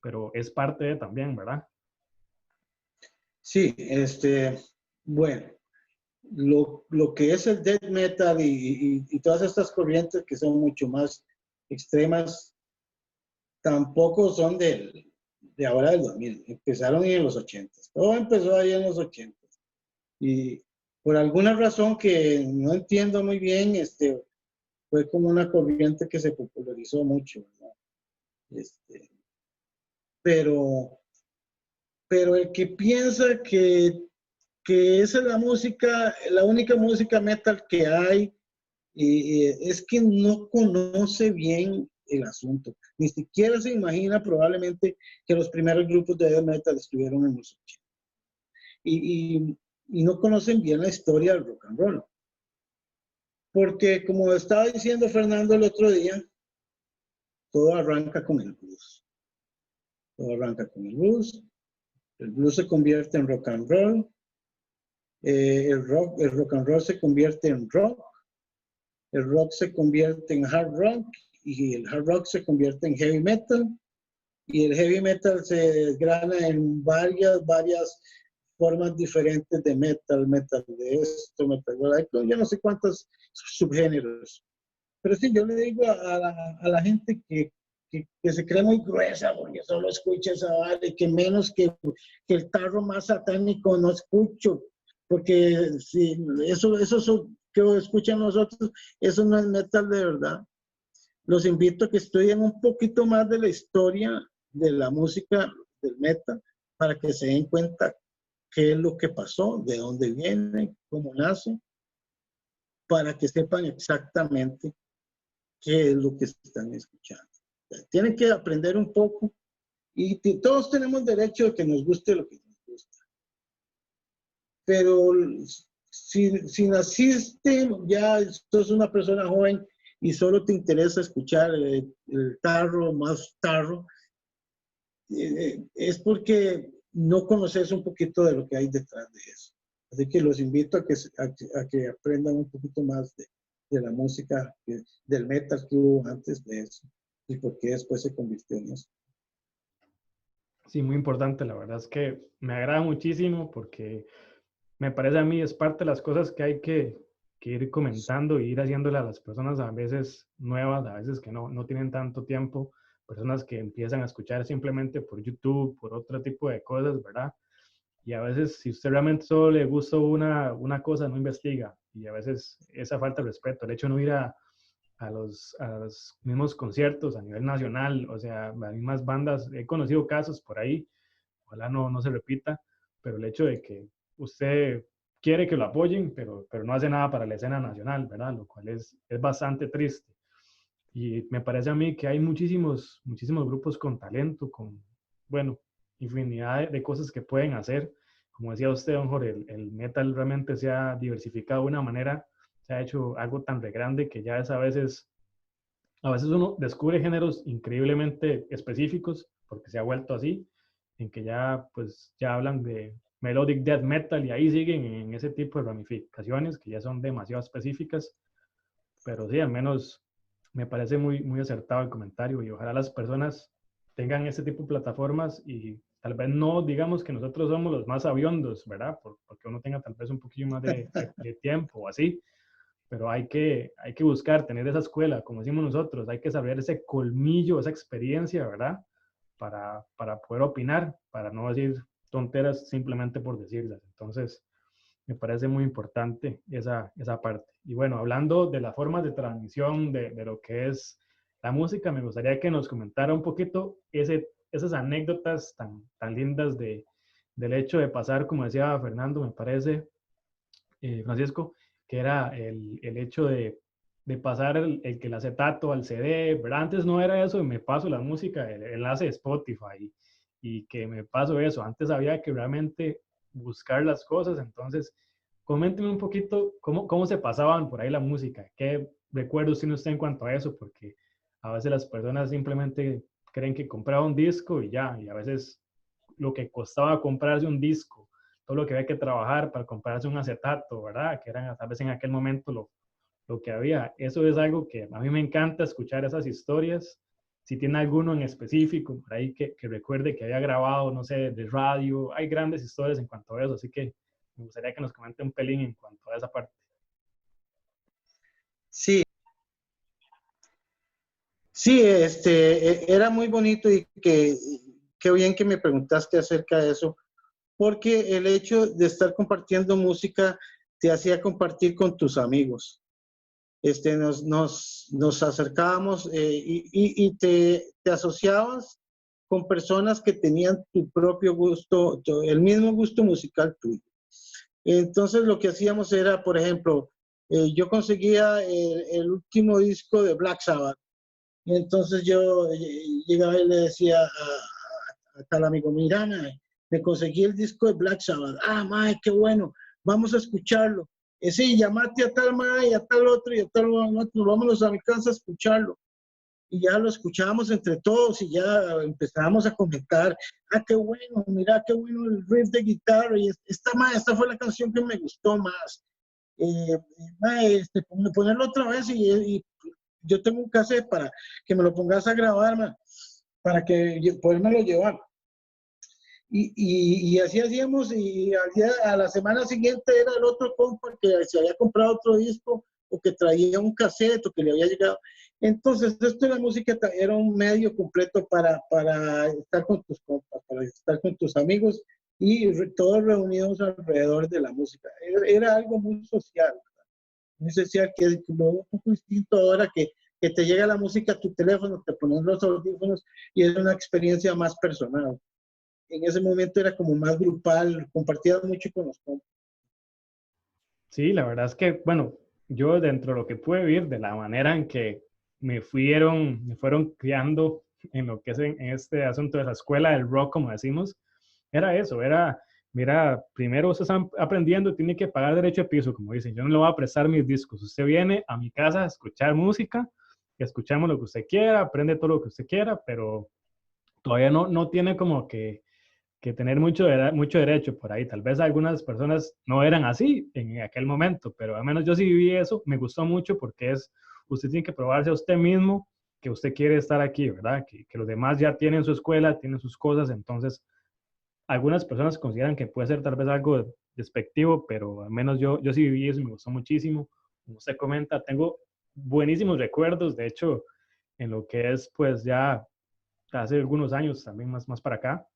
pero es parte de también, ¿verdad? Sí, bueno, lo que es el death metal y todas estas corrientes que son mucho más extremas, tampoco son de ahora del 2000, empezaron en los 80, todo empezó ahí en los 80. Y por alguna razón que no entiendo muy bien, fue como una corriente que se popularizó mucho, ¿verdad? Este, pero, pero el que piensa que esa es la música, la única música metal que hay, es que no conoce bien el asunto. Ni siquiera se imagina probablemente que los primeros grupos de death metal estuvieron en los 80. Y no conocen bien la historia del rock and roll. Porque como estaba diciendo Fernando el otro día, todo arranca con el blues. Todo arranca con el blues se convierte en rock and roll, el rock and roll se convierte en rock, el rock se convierte en hard rock y el hard rock se convierte en heavy metal y el heavy metal se desgrana en varias formas diferentes de metal, metal de esto, metal de esto, yo no sé cuántos subgéneros. Pero sí, yo le digo a la gente que se cree muy gruesa porque solo escucha esa vale, que menos que el tarro más satánico no escucho, porque si eso que escuchan nosotros, eso no es metal de verdad. Los invito a que estudien un poquito más de la historia de la música del metal para que se den cuenta qué es lo que pasó, de dónde viene, cómo nace, para que sepan exactamente qué es lo que están escuchando. Tienen que aprender un poco y todos tenemos derecho a que nos guste lo que nos gusta. Pero si naciste, ya sos una persona joven y solo te interesa escuchar el tarro, más tarro, es porque no conoces un poquito de lo que hay detrás de eso. Así que los invito a que aprendan un poquito más de la música, del metal que hubo antes de eso y por qué después se convirtió en eso. Sí, muy importante. La verdad es que me agrada muchísimo porque me parece a mí es parte de las cosas que hay que ir comentando e ir haciéndole a las personas a veces nuevas, a veces que no tienen tanto tiempo, personas que empiezan a escuchar simplemente por YouTube, por otro tipo de cosas, ¿verdad? Y a veces si usted realmente solo le gusta una cosa, no investiga. Y a veces esa falta de respeto, el hecho de no ir a los mismos conciertos a nivel nacional, o sea, las mismas bandas, he conocido casos por ahí, ojalá no se repita, pero el hecho de que usted quiere que lo apoyen, pero no hace nada para la escena nacional, ¿verdad? Lo cual es bastante triste. Y me parece a mí que hay muchísimos grupos con talento, con, bueno, infinidad de cosas que pueden hacer. Como decía usted, don Jorge, el metal realmente se ha diversificado de una manera, se ha hecho algo tan de grande que ya es a veces uno descubre géneros increíblemente específicos, porque se ha vuelto así, en que ya, pues, ya hablan de melodic death metal y ahí siguen en ese tipo de ramificaciones que ya son demasiado específicas, pero sí, al menos me parece muy acertado el comentario y ojalá las personas tengan ese tipo de plataformas y tal vez no digamos que nosotros somos los más sabiondos, ¿verdad? Porque uno tenga tal vez un poquillo más de tiempo o así, pero hay que buscar, tener esa escuela, como decimos nosotros, hay que saber ese colmillo, esa experiencia, ¿verdad? Para poder opinar, para no decir tonteras simplemente por decirlas. Entonces, me parece muy importante esa parte. Y bueno, hablando de las formas de transmisión de lo que es la música, me gustaría que nos comentara un poquito esas anécdotas tan lindas del hecho de pasar, como decía Fernando, me parece, Francisco, que era el hecho de pasar que el acetato al CD, ¿verdad? Antes no era eso, me paso la música, el enlace de Spotify y que me paso eso. Antes había que realmente buscar las cosas, entonces coménteme un poquito cómo se pasaban por ahí la música, qué recuerdos tiene usted en cuanto a eso, porque a veces las personas simplemente creen que compraba un disco y ya, y a veces lo que costaba comprarse un disco, todo lo que había que trabajar para comprarse un acetato, ¿verdad? Que eran tal vez en aquel momento lo que había. Eso es algo que a mí me encanta escuchar esas historias. Si tiene alguno en específico por ahí que recuerde que había grabado, no sé, de radio, hay grandes historias en cuanto a eso, así que me gustaría que nos comente un pelín en cuanto a esa parte. Sí, sí, era muy bonito y qué bien que me preguntaste acerca de eso, porque el hecho de estar compartiendo música te hacía compartir con tus amigos. Nos acercábamos y te asociabas con personas que tenían tu propio gusto, el mismo gusto musical tuyo. Entonces lo que hacíamos era, por ejemplo, yo conseguía el último disco de Black Sabbath. Y entonces yo llegaba y le decía a tal amigo, mira, mae, me conseguí el disco de Black Sabbath. Ah, mae, qué bueno, vamos a escucharlo. Sí, llamate a tal mae, a tal otro y a tal otro, vámonos a mi casa a escucharlo. Y ya lo escuchábamos entre todos y ya empezábamos a comentar. Ah, qué bueno, mira, qué bueno el riff de guitarra. Y esta fue la canción que me gustó más. Mae, ponerlo otra vez y yo tengo un cassette para que me lo pongas a grabar, man, para que podérmelo llevar. Y así hacíamos, y a la semana siguiente era el otro compa que se había comprado otro disco o que traía un cassette o que le había llegado. Entonces, esto de la música era un medio completo para estar con tus compas, para estar con tus amigos y todos reunidos alrededor de la música. Era algo muy social, que es como un poco distinto ahora que te llega la música a tu teléfono, te pones los audífonos y es una experiencia más personal. En ese momento era como más grupal, compartía mucho con los compas. Sí, la verdad es que, bueno, yo dentro de lo que pude vivir, de la manera en que me fueron criando en lo que es en este asunto de la escuela del rock, como decimos, era eso, era, mira, primero usted está aprendiendo, tiene que pagar derecho de piso, como dicen, yo no le voy a prestar mis discos, usted viene a mi casa a escuchar música, escuchamos lo que usted quiera, aprende todo lo que usted quiera, pero todavía no tiene como que tener mucho derecho por ahí. Tal vez algunas personas no eran así en aquel momento, pero al menos yo sí viví eso, me gustó mucho porque usted tiene que probarse a usted mismo que usted quiere estar aquí, ¿verdad? Que los demás ya tienen su escuela, tienen sus cosas, entonces algunas personas consideran que puede ser tal vez algo despectivo, pero al menos yo sí viví eso y me gustó muchísimo. Como usted comenta, tengo buenísimos recuerdos, de hecho, en lo que es pues ya hace algunos años, también más para acá,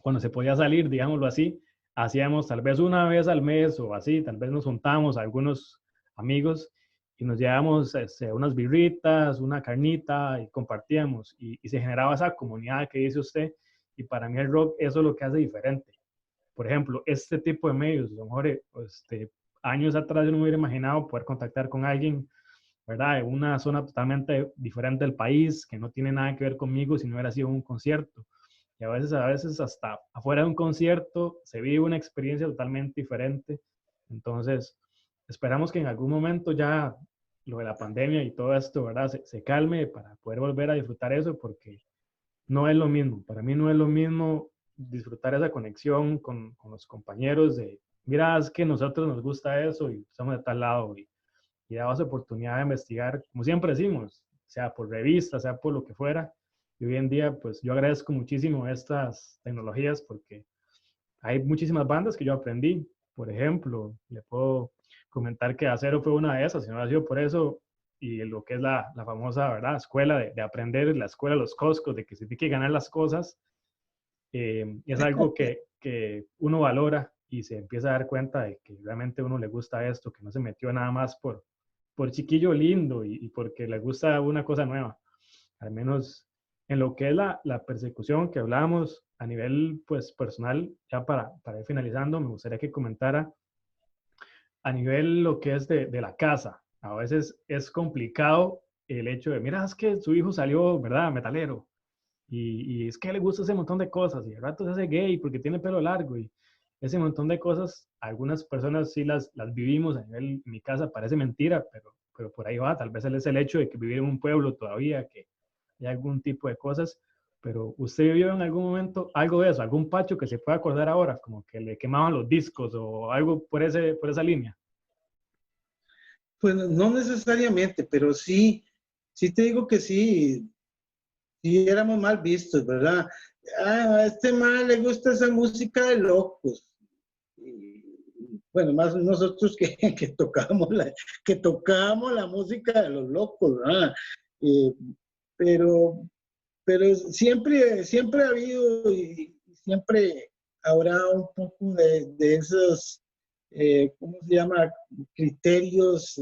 cuando se podía salir, digámoslo así, hacíamos tal vez una vez al mes o así, tal vez nos juntábamos algunos amigos y nos llevábamos unas birritas, una carnita y compartíamos y se generaba esa comunidad que dice usted y para mí el rock eso es lo que hace diferente. Por ejemplo, este tipo de medios, don Jorge, años atrás yo no me hubiera imaginado poder contactar con alguien, ¿verdad? En una zona totalmente diferente del país, que no tiene nada que ver conmigo si no hubiera sido un concierto y a veces hasta afuera de un concierto se vive una experiencia totalmente diferente. Entonces, esperamos que en algún momento ya lo de la pandemia y todo esto, ¿verdad? Se calme para poder volver a disfrutar eso, porque no es lo mismo. Para mí no es lo mismo disfrutar esa conexión con los compañeros de, mira, es que a nosotros nos gusta eso y estamos de tal lado y dabas oportunidad de investigar, como siempre decimos, sea por revistas, sea por lo que fuera. Y hoy en día, pues yo agradezco muchísimo estas tecnologías porque hay muchísimas bandas que yo aprendí. Por ejemplo, le puedo comentar que Acero fue una de esas, si no ha sido por eso, y lo que es la famosa, ¿verdad? Escuela de aprender, la escuela de los Costcos, de que se tiene que ganar las cosas, es algo que uno valora y se empieza a dar cuenta de que realmente a uno le gusta esto, que no se metió nada más por chiquillo lindo y porque le gusta una cosa nueva. Al menos en lo que es la persecución que hablábamos a nivel pues, personal, ya para ir finalizando, me gustaría que comentara a nivel lo que es de la casa. A veces es complicado el hecho de, mira, es que su hijo salió, ¿verdad?, metalero. Y es que le gusta ese montón de cosas y al rato se hace gay porque tiene pelo largo ese montón de cosas, algunas personas sí las vivimos a nivel, en mi casa parece mentira, pero por ahí va, tal vez es el hecho de que vivir en un pueblo todavía, que hay algún tipo de cosas, pero usted vivió en algún momento algo de eso, algún pacho que se pueda acordar ahora, como que le quemaban los discos o algo por esa línea. Pues no necesariamente, pero sí, sí te digo que sí, sí éramos mal vistos, ¿verdad? Ah, a este mal le gusta esa música de locos. Y, bueno, más nosotros que tocábamos la música de los locos, ¿verdad? Eh, pero, pero siempre ha habido y siempre habrá un poco de esos, ¿cómo se llama? Criterios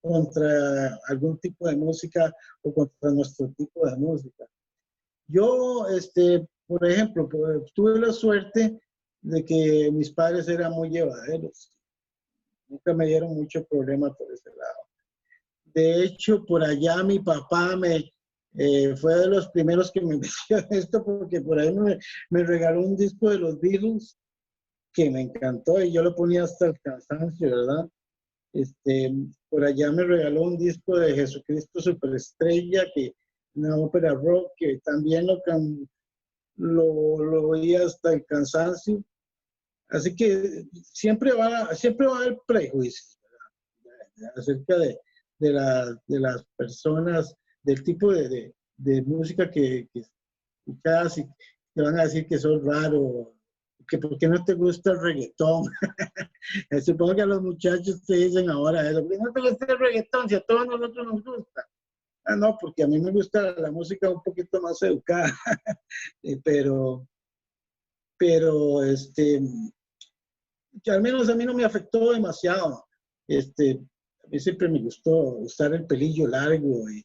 contra algún tipo de música o contra nuestro tipo de música. Yo, por ejemplo, tuve la suerte de que mis padres eran muy llevaderos. Nunca me dieron mucho problema por ese lado. De hecho, por allá mi papá fue de los primeros que me metió en esto porque por ahí me regaló un disco de los Beatles que me encantó y yo lo ponía hasta el cansancio, ¿verdad? Por allá me regaló un disco de Jesucristo Superestrella, que una ópera rock que también lo oía hasta el cansancio. Así que siempre va a haber prejuicios, ¿verdad? Acerca de las personas, del tipo de música que escuchas y te van a decir que sos raro, que por qué no te gusta el reggaetón. Supongo que a los muchachos te dicen ahora eso, ¿por qué no te gusta el reggaetón si a todos nosotros nos gusta? Ah, no, porque a mí me gusta la música un poquito más educada, pero, pero, que al menos a mí no me afectó demasiado. A mí siempre me gustó usar el pelillo largo y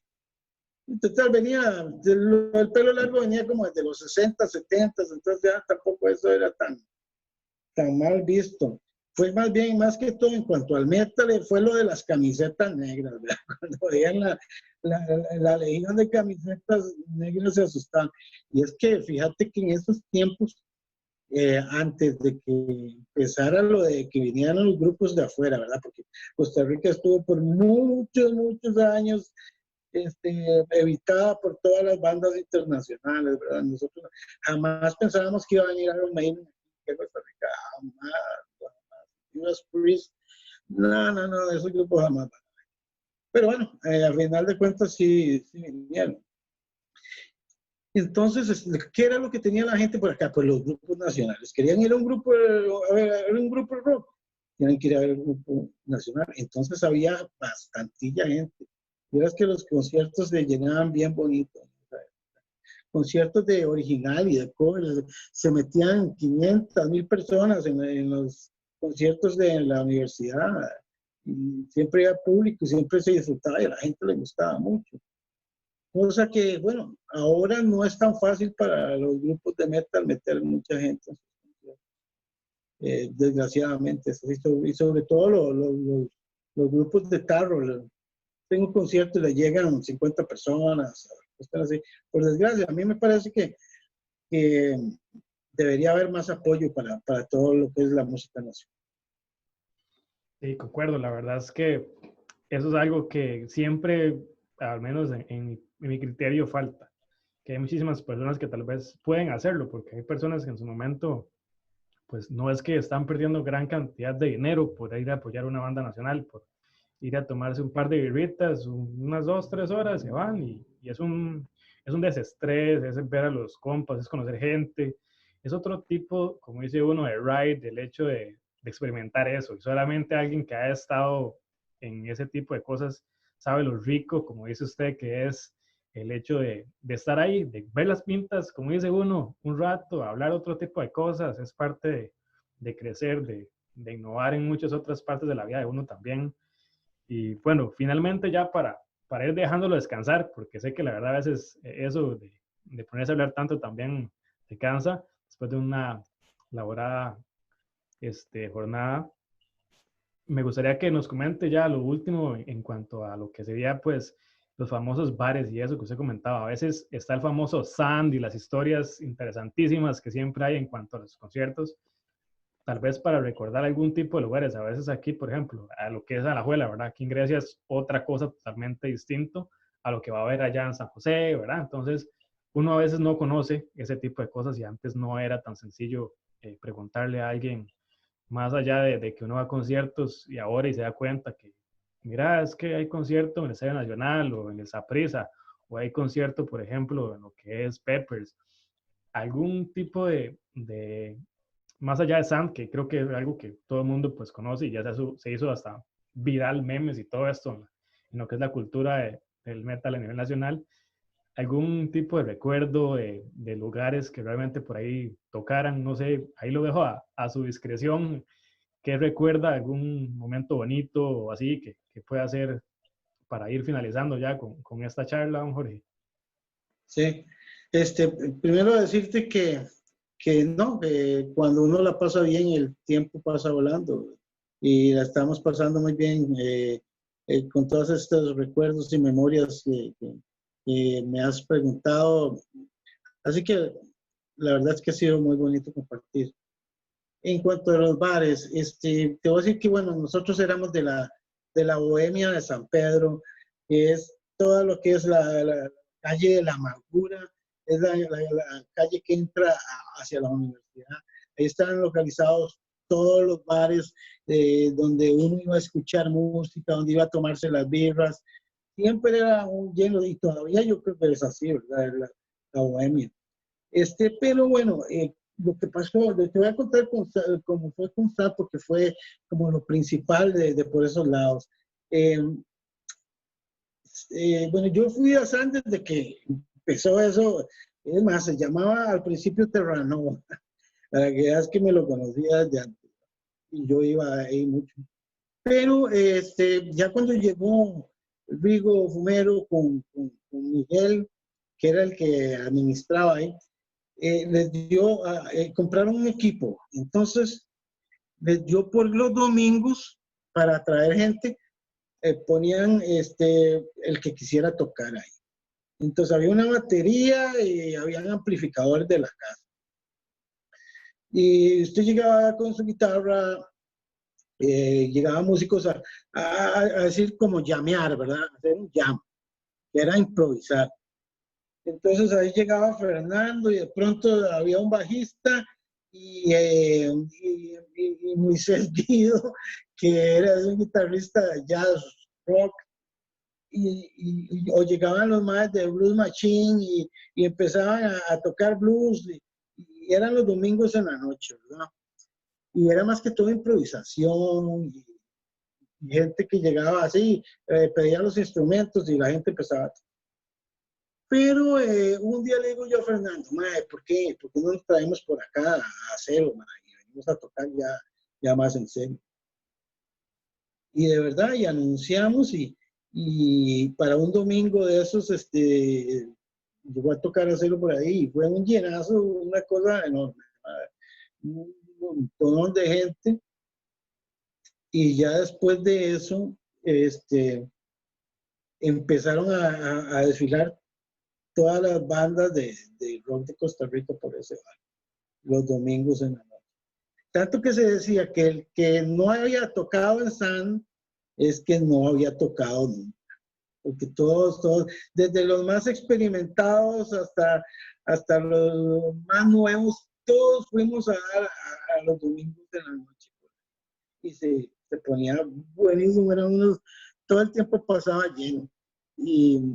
total, el pelo largo venía como desde los 60, 70, entonces ya tampoco eso era tan mal visto. Fue más bien, más que todo en cuanto al metal, fue lo de las camisetas negras, ¿verdad? Cuando veían la legión de camisetas negras se asustaban. Y es que fíjate que en esos tiempos, antes de que empezara lo de que vinieran los grupos de afuera, ¿verdad? Porque Costa Rica estuvo por muchos años evitada por todas las bandas internacionales, ¿verdad? Nosotros jamás pensábamos que iba a venir Iron Maiden a Costa Rica, jamás. Judas Priest, no, esos grupos jamás. Pero bueno, al final de cuentas sí vinieron. Entonces, ¿qué era lo que tenía la gente por acá? Pues los grupos nacionales. Querían ir a un grupo de rock. Tienen que ir a ver un grupo nacional. Entonces había bastantilla gente. Vieras que los conciertos se llenaban bien bonitos. Conciertos de original y de cover. Se metían 500,000 personas en los conciertos de la universidad. Y siempre había público, siempre se disfrutaba y a la gente le gustaba mucho. Cosa que, bueno, ahora no es tan fácil para los grupos de metal meter mucha gente, desgraciadamente. Y sobre todo los grupos de tarro. Tengo un concierto y le llegan 50 personas, están así. Por desgracia, a mí me parece que debería haber más apoyo para todo lo que es la música nacional. Sí, concuerdo, la verdad es que eso es algo que siempre, al menos en mi criterio, falta. Que hay muchísimas personas que tal vez pueden hacerlo, porque hay personas que en su momento, pues no es que están perdiendo gran cantidad de dinero por ir a apoyar una banda nacional, por ir a tomarse un par de birritas, unas 2, 3 horas, se van y es un desestrés, es ver a los compas, es conocer gente, es otro tipo, como dice uno, de ride, del hecho de experimentar eso. Y solamente alguien que ha estado en ese tipo de cosas sabe lo rico, como dice usted, que es el hecho de estar ahí, de ver las pintas, como dice uno, un rato, hablar otro tipo de cosas, es parte de crecer, de innovar en muchas otras partes de la vida de uno también. Y bueno, finalmente ya para ir dejándolo descansar, porque sé que la verdad a veces eso de ponerse a hablar tanto también te cansa después de una laborada jornada. Me gustaría que nos comente ya lo último en cuanto a lo que sería pues los famosos bares y eso que usted comentaba. A veces está el famoso Sand y las historias interesantísimas que siempre hay en cuanto a los conciertos, tal vez para recordar algún tipo de lugares. A veces aquí, por ejemplo, a lo que es Alajuela, ¿verdad? Aquí en Grecia es otra cosa totalmente distinto a lo que va a haber allá en San José, ¿verdad? Entonces, uno a veces no conoce ese tipo de cosas y antes no era tan sencillo preguntarle a alguien más allá de que uno va a conciertos y ahora y se da cuenta que, mira, es que hay concierto en el Estadio Nacional o en el Saprissa, o hay concierto, por ejemplo, en lo que es Peppers. Algún tipo más allá de Sand, que creo que es algo que todo el mundo pues conoce y ya se hizo hasta viral memes y todo esto en lo que es la cultura del metal a nivel nacional, algún tipo de recuerdo de lugares que realmente por ahí tocaran, no sé, ahí lo dejo a su discreción, que recuerda algún momento bonito o así que pueda hacer para ir finalizando ya con esta charla, don Jorge. Sí, primero decirte que no, que cuando uno la pasa bien, el tiempo pasa volando y la estamos pasando muy bien con todos estos recuerdos y memorias que me has preguntado. Así que la verdad es que ha sido muy bonito compartir. En cuanto a los bares, te voy a decir que, bueno, nosotros éramos de la Bohemia de San Pedro, que es todo lo que es la calle de la amargura, es la calle que entra hacia la universidad. Ahí están localizados todos los bares donde uno iba a escuchar música, donde iba a tomarse las birras. Siempre era un lleno, y todavía yo creo que es así, ¿verdad? La Bohemia. Pero bueno, lo que pasó, te voy a contar cómo fue con SAT, porque fue como lo principal de por esos lados. Eh, bueno, yo fui a SAT desde que empezó eso, es más, se llamaba al principio Terranova, para que veas que me lo conocía desde antes, y yo iba ahí mucho. Pero ya cuando llegó Rigo Fumero con Miguel, que era el que administraba ahí, les dio, compraron un equipo. Entonces, les dio por los domingos para atraer gente, ponían el que quisiera tocar ahí. Entonces, había una batería y habían amplificadores de la casa. Y usted llegaba con su guitarra, llegaban músicos a decir como llamear, ¿verdad? Hacer un jam, que era improvisar. Entonces ahí llegaba Fernando y de pronto había un bajista y Moisés Guido, que era un guitarrista de jazz rock, o llegaban los más de Blues Machine y empezaban a tocar blues y eran los domingos en la noche, ¿verdad? Y era más que todo improvisación y gente que llegaba así, pedían los instrumentos y la gente empezaba a tocar. Pero un día le digo yo a Fernando, mae, ¿por qué no nos traemos por acá a Cero, mae? Y venimos a tocar ya más en serio. Y de verdad, y anunciamos y para un domingo de esos, llegó a tocar a Cero por ahí y fue un llenazo, una cosa enorme, un montón de gente. Y ya después de eso, empezaron a desfilar todas las bandas de rock de Costa Rica por ese bar, los domingos en la noche. Tanto que se decía que el que no había tocado en San es que no había tocado nunca. Porque todos, desde los más experimentados hasta los más nuevos, todos fuimos a los domingos de la noche. Y se ponía buenísimo, todo el tiempo pasaba lleno. Y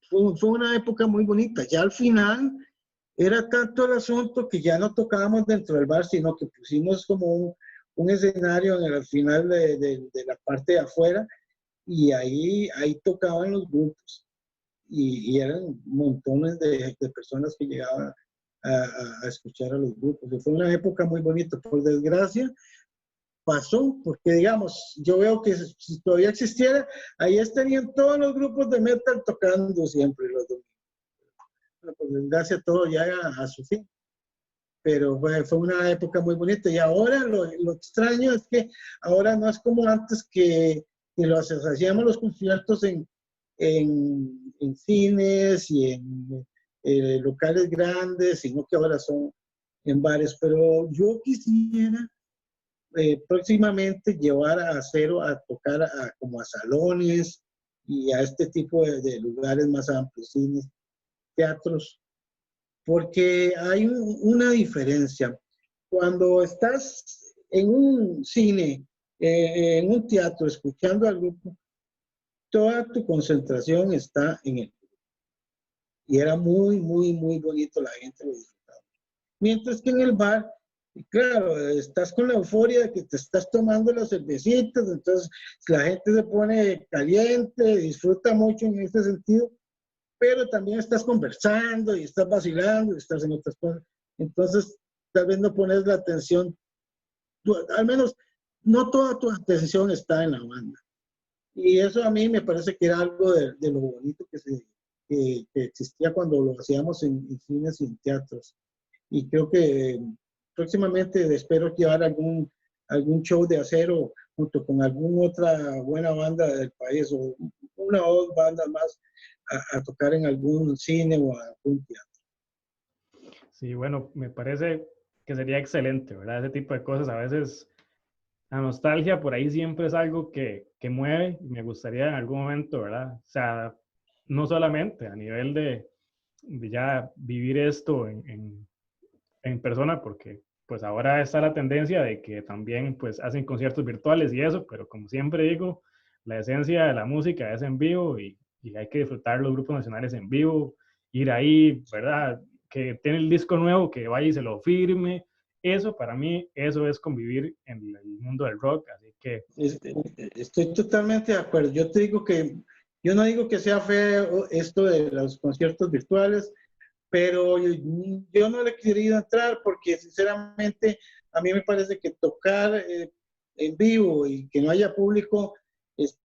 fue una época muy bonita. Ya al final era tanto el asunto que ya no tocábamos dentro del bar, sino que pusimos como un escenario en el final de la parte de afuera y ahí tocaban los grupos. Y eran montones de personas que llegaban a escuchar a los grupos. Y fue una época muy bonita. Por desgracia, pasó, porque digamos, yo veo que si todavía existiera, ahí estarían todos los grupos de metal tocando siempre los domingos. Bueno, por desgracia todo llega a su fin, pero fue una época muy bonita. Y ahora lo extraño es que ahora no es como antes que hacíamos los conciertos en cines y en locales grandes, sino que ahora son en bares. Pero yo quisiera próximamente llevar a Acero a tocar como a salones y a este tipo de lugares más amplios, cines, teatros, porque hay una diferencia. Cuando estás en un cine, en un teatro, escuchando al grupo, toda tu concentración está en él. Y era muy, muy, muy bonito, la gente lo disfrutaba. Mientras que en el bar, claro, estás con la euforia de que te estás tomando las cervecitas, entonces la gente se pone caliente, disfruta mucho en ese sentido, pero también estás conversando y estás vacilando y estás en otras cosas. Entonces, tal vez no pones la atención, al menos no toda tu atención está en la banda. Y eso a mí me parece que era algo de lo bonito que existía cuando lo hacíamos en cines y en teatros. Y creo que próximamente espero llevar algún show de Acero junto con alguna otra buena banda del país o una o dos bandas más a tocar en algún cine o algún teatro. Sí, bueno, me parece que sería excelente, ¿verdad? Ese tipo de cosas a veces. La nostalgia por ahí siempre es algo que mueve y me gustaría en algún momento, ¿verdad? O sea, no solamente a nivel de ya vivir esto en persona, porque pues ahora está la tendencia de que también pues hacen conciertos virtuales y eso, pero como siempre digo, la esencia de la música es en vivo y hay que disfrutar los grupos nacionales en vivo, ir ahí, ¿verdad? Que tiene el disco nuevo, que vaya y se lo firme. Eso para mí, eso es convivir en el mundo del rock, así que... Estoy totalmente de acuerdo. Yo te digo que, yo no digo que sea feo esto de los conciertos virtuales, pero yo no le he querido entrar porque sinceramente a mí me parece que tocar en vivo y que no haya público, es,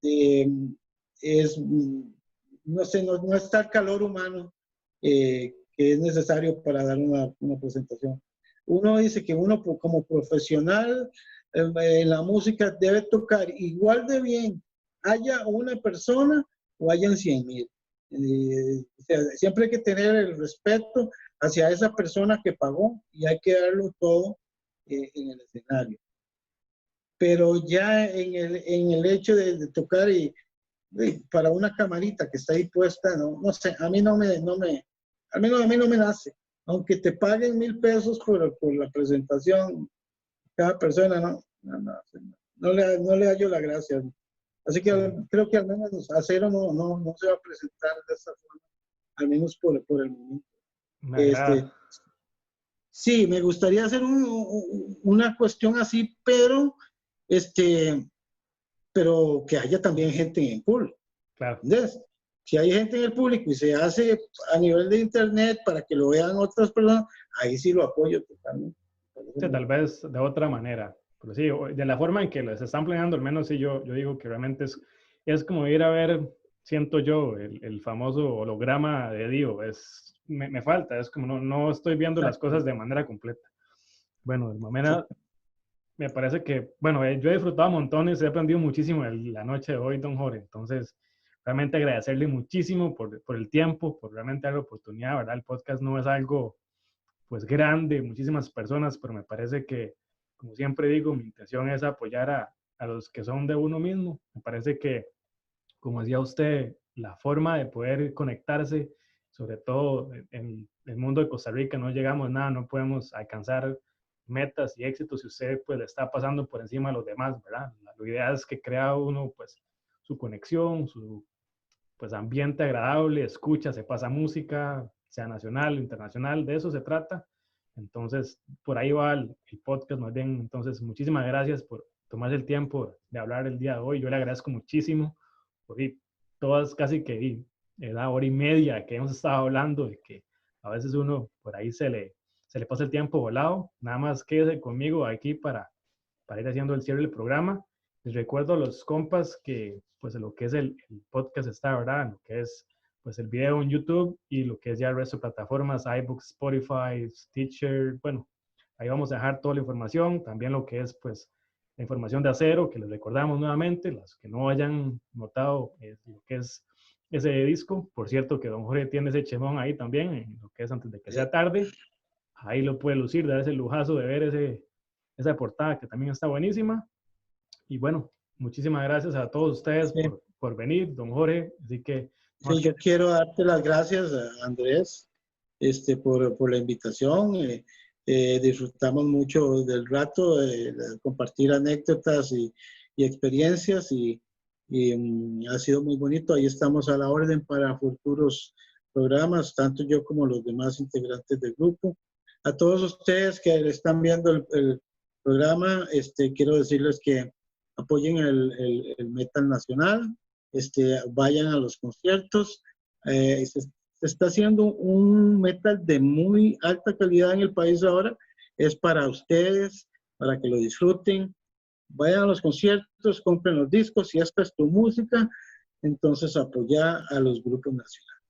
no sé, no está el calor humano que es necesario para dar una presentación. Uno dice que uno como profesional en la música debe tocar igual de bien, haya una persona o hayan 100,000. O sea, siempre hay que tener el respeto hacia esa persona que pagó y hay que darlo todo en el escenario. Pero ya en el hecho de tocar para una camarita que está ahí puesta, no sé, a mí al menos a mí no me nace. Aunque te paguen 1,000 pesos por la presentación, cada persona, no le hallo la gracia. Así que Sí, creo que al menos Acero no se va a presentar de esa forma, al menos por el momento. me agrada. Este, sí, me gustaría hacer una cuestión así, pero que haya también gente en público. Claro. ¿Entendés? Si hay gente en el público y se hace a nivel de internet para que lo vean otras personas, ahí sí lo apoyo totalmente. Sí, tal vez de otra manera, pero sí, de la forma en que les están planeando, al menos sí, yo digo que realmente es como ir a ver, siento yo, el famoso holograma de Dio, me falta, es como no estoy viendo las Exacto, cosas de manera completa. Bueno, de manera, exacto. me parece que, bueno, yo he disfrutado montones, he aprendido muchísimo la noche de hoy, don Jorge, entonces, realmente agradecerle muchísimo por el tiempo, por realmente dar la oportunidad, ¿verdad? El podcast no es algo pues grande, muchísimas personas, pero me parece que, como siempre digo, mi intención es apoyar a los que son de uno mismo. Me parece que, como decía usted, la forma de poder conectarse, sobre todo en el mundo de Costa Rica, no llegamos a nada, no podemos alcanzar metas y éxitos si usted pues le está pasando por encima a los demás, ¿verdad? La idea es que crea uno pues su conexión, su pues ambiente agradable, escucha, se pasa música, sea nacional o internacional, de eso se trata. Entonces, por ahí va el podcast más bien. Entonces, muchísimas gracias por tomarse el tiempo de hablar el día de hoy. Yo le agradezco muchísimo por todas casi que la hora y media que hemos estado hablando, de que a veces uno por ahí se le pasa el tiempo volado. Nada más quédese conmigo aquí para ir haciendo el cierre del programa. Les recuerdo a los compas que pues lo que es el podcast está, ¿verdad? Lo que es pues el video en YouTube y lo que es ya el resto de plataformas, iBooks, Spotify, Stitcher, bueno, ahí vamos a dejar toda la información, también lo que es pues la información de Acero, que les recordamos nuevamente, los que no hayan notado lo que es ese disco. Por cierto que don Jorge tiene ese chemón ahí también, en lo que es antes de que sea tarde. Ahí lo puede lucir, dar ese lujazo de ver esa portada que también está buenísima. Y bueno, muchísimas gracias a todos ustedes por venir, don Jorge. Así que... Sí, yo quiero darte las gracias, Andrés, por la invitación. Disfrutamos mucho del rato, de compartir anécdotas y experiencias y ha sido muy bonito. Ahí estamos a la orden para futuros programas, tanto yo como los demás integrantes del grupo. A todos ustedes que están viendo el programa, quiero decirles que apoyen el metal nacional, vayan a los conciertos. Se está haciendo un metal de muy alta calidad en el país ahora. Es para ustedes, para que lo disfruten. Vayan a los conciertos, compren los discos. Si esta es tu música, entonces apoya a los grupos nacionales.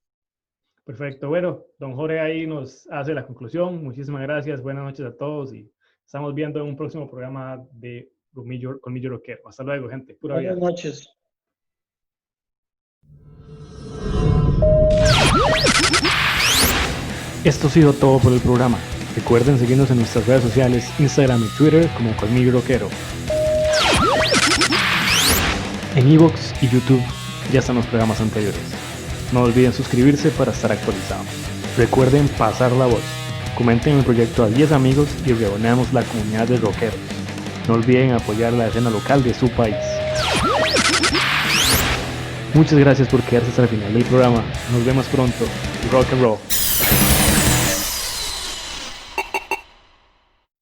Perfecto. Bueno, don Jorge ahí nos hace la conclusión. Muchísimas gracias. Buenas noches a todos y estamos viendo en un próximo programa de Colmillo Rockero. Hasta luego, gente. Pura vida. Buenas noches. Esto ha sido todo por el programa. Recuerden seguirnos en nuestras redes sociales, Instagram y Twitter como Colmillo Rockero. En iVoox y YouTube ya están los programas anteriores. No olviden suscribirse para estar actualizados. Recuerden pasar la voz. Comenten el proyecto a 10 amigos y reunamos la comunidad de rockeros. No olviden apoyar la escena local de su país. Muchas gracias por quedarse hasta el final del programa. Nos vemos pronto. Rock and roll.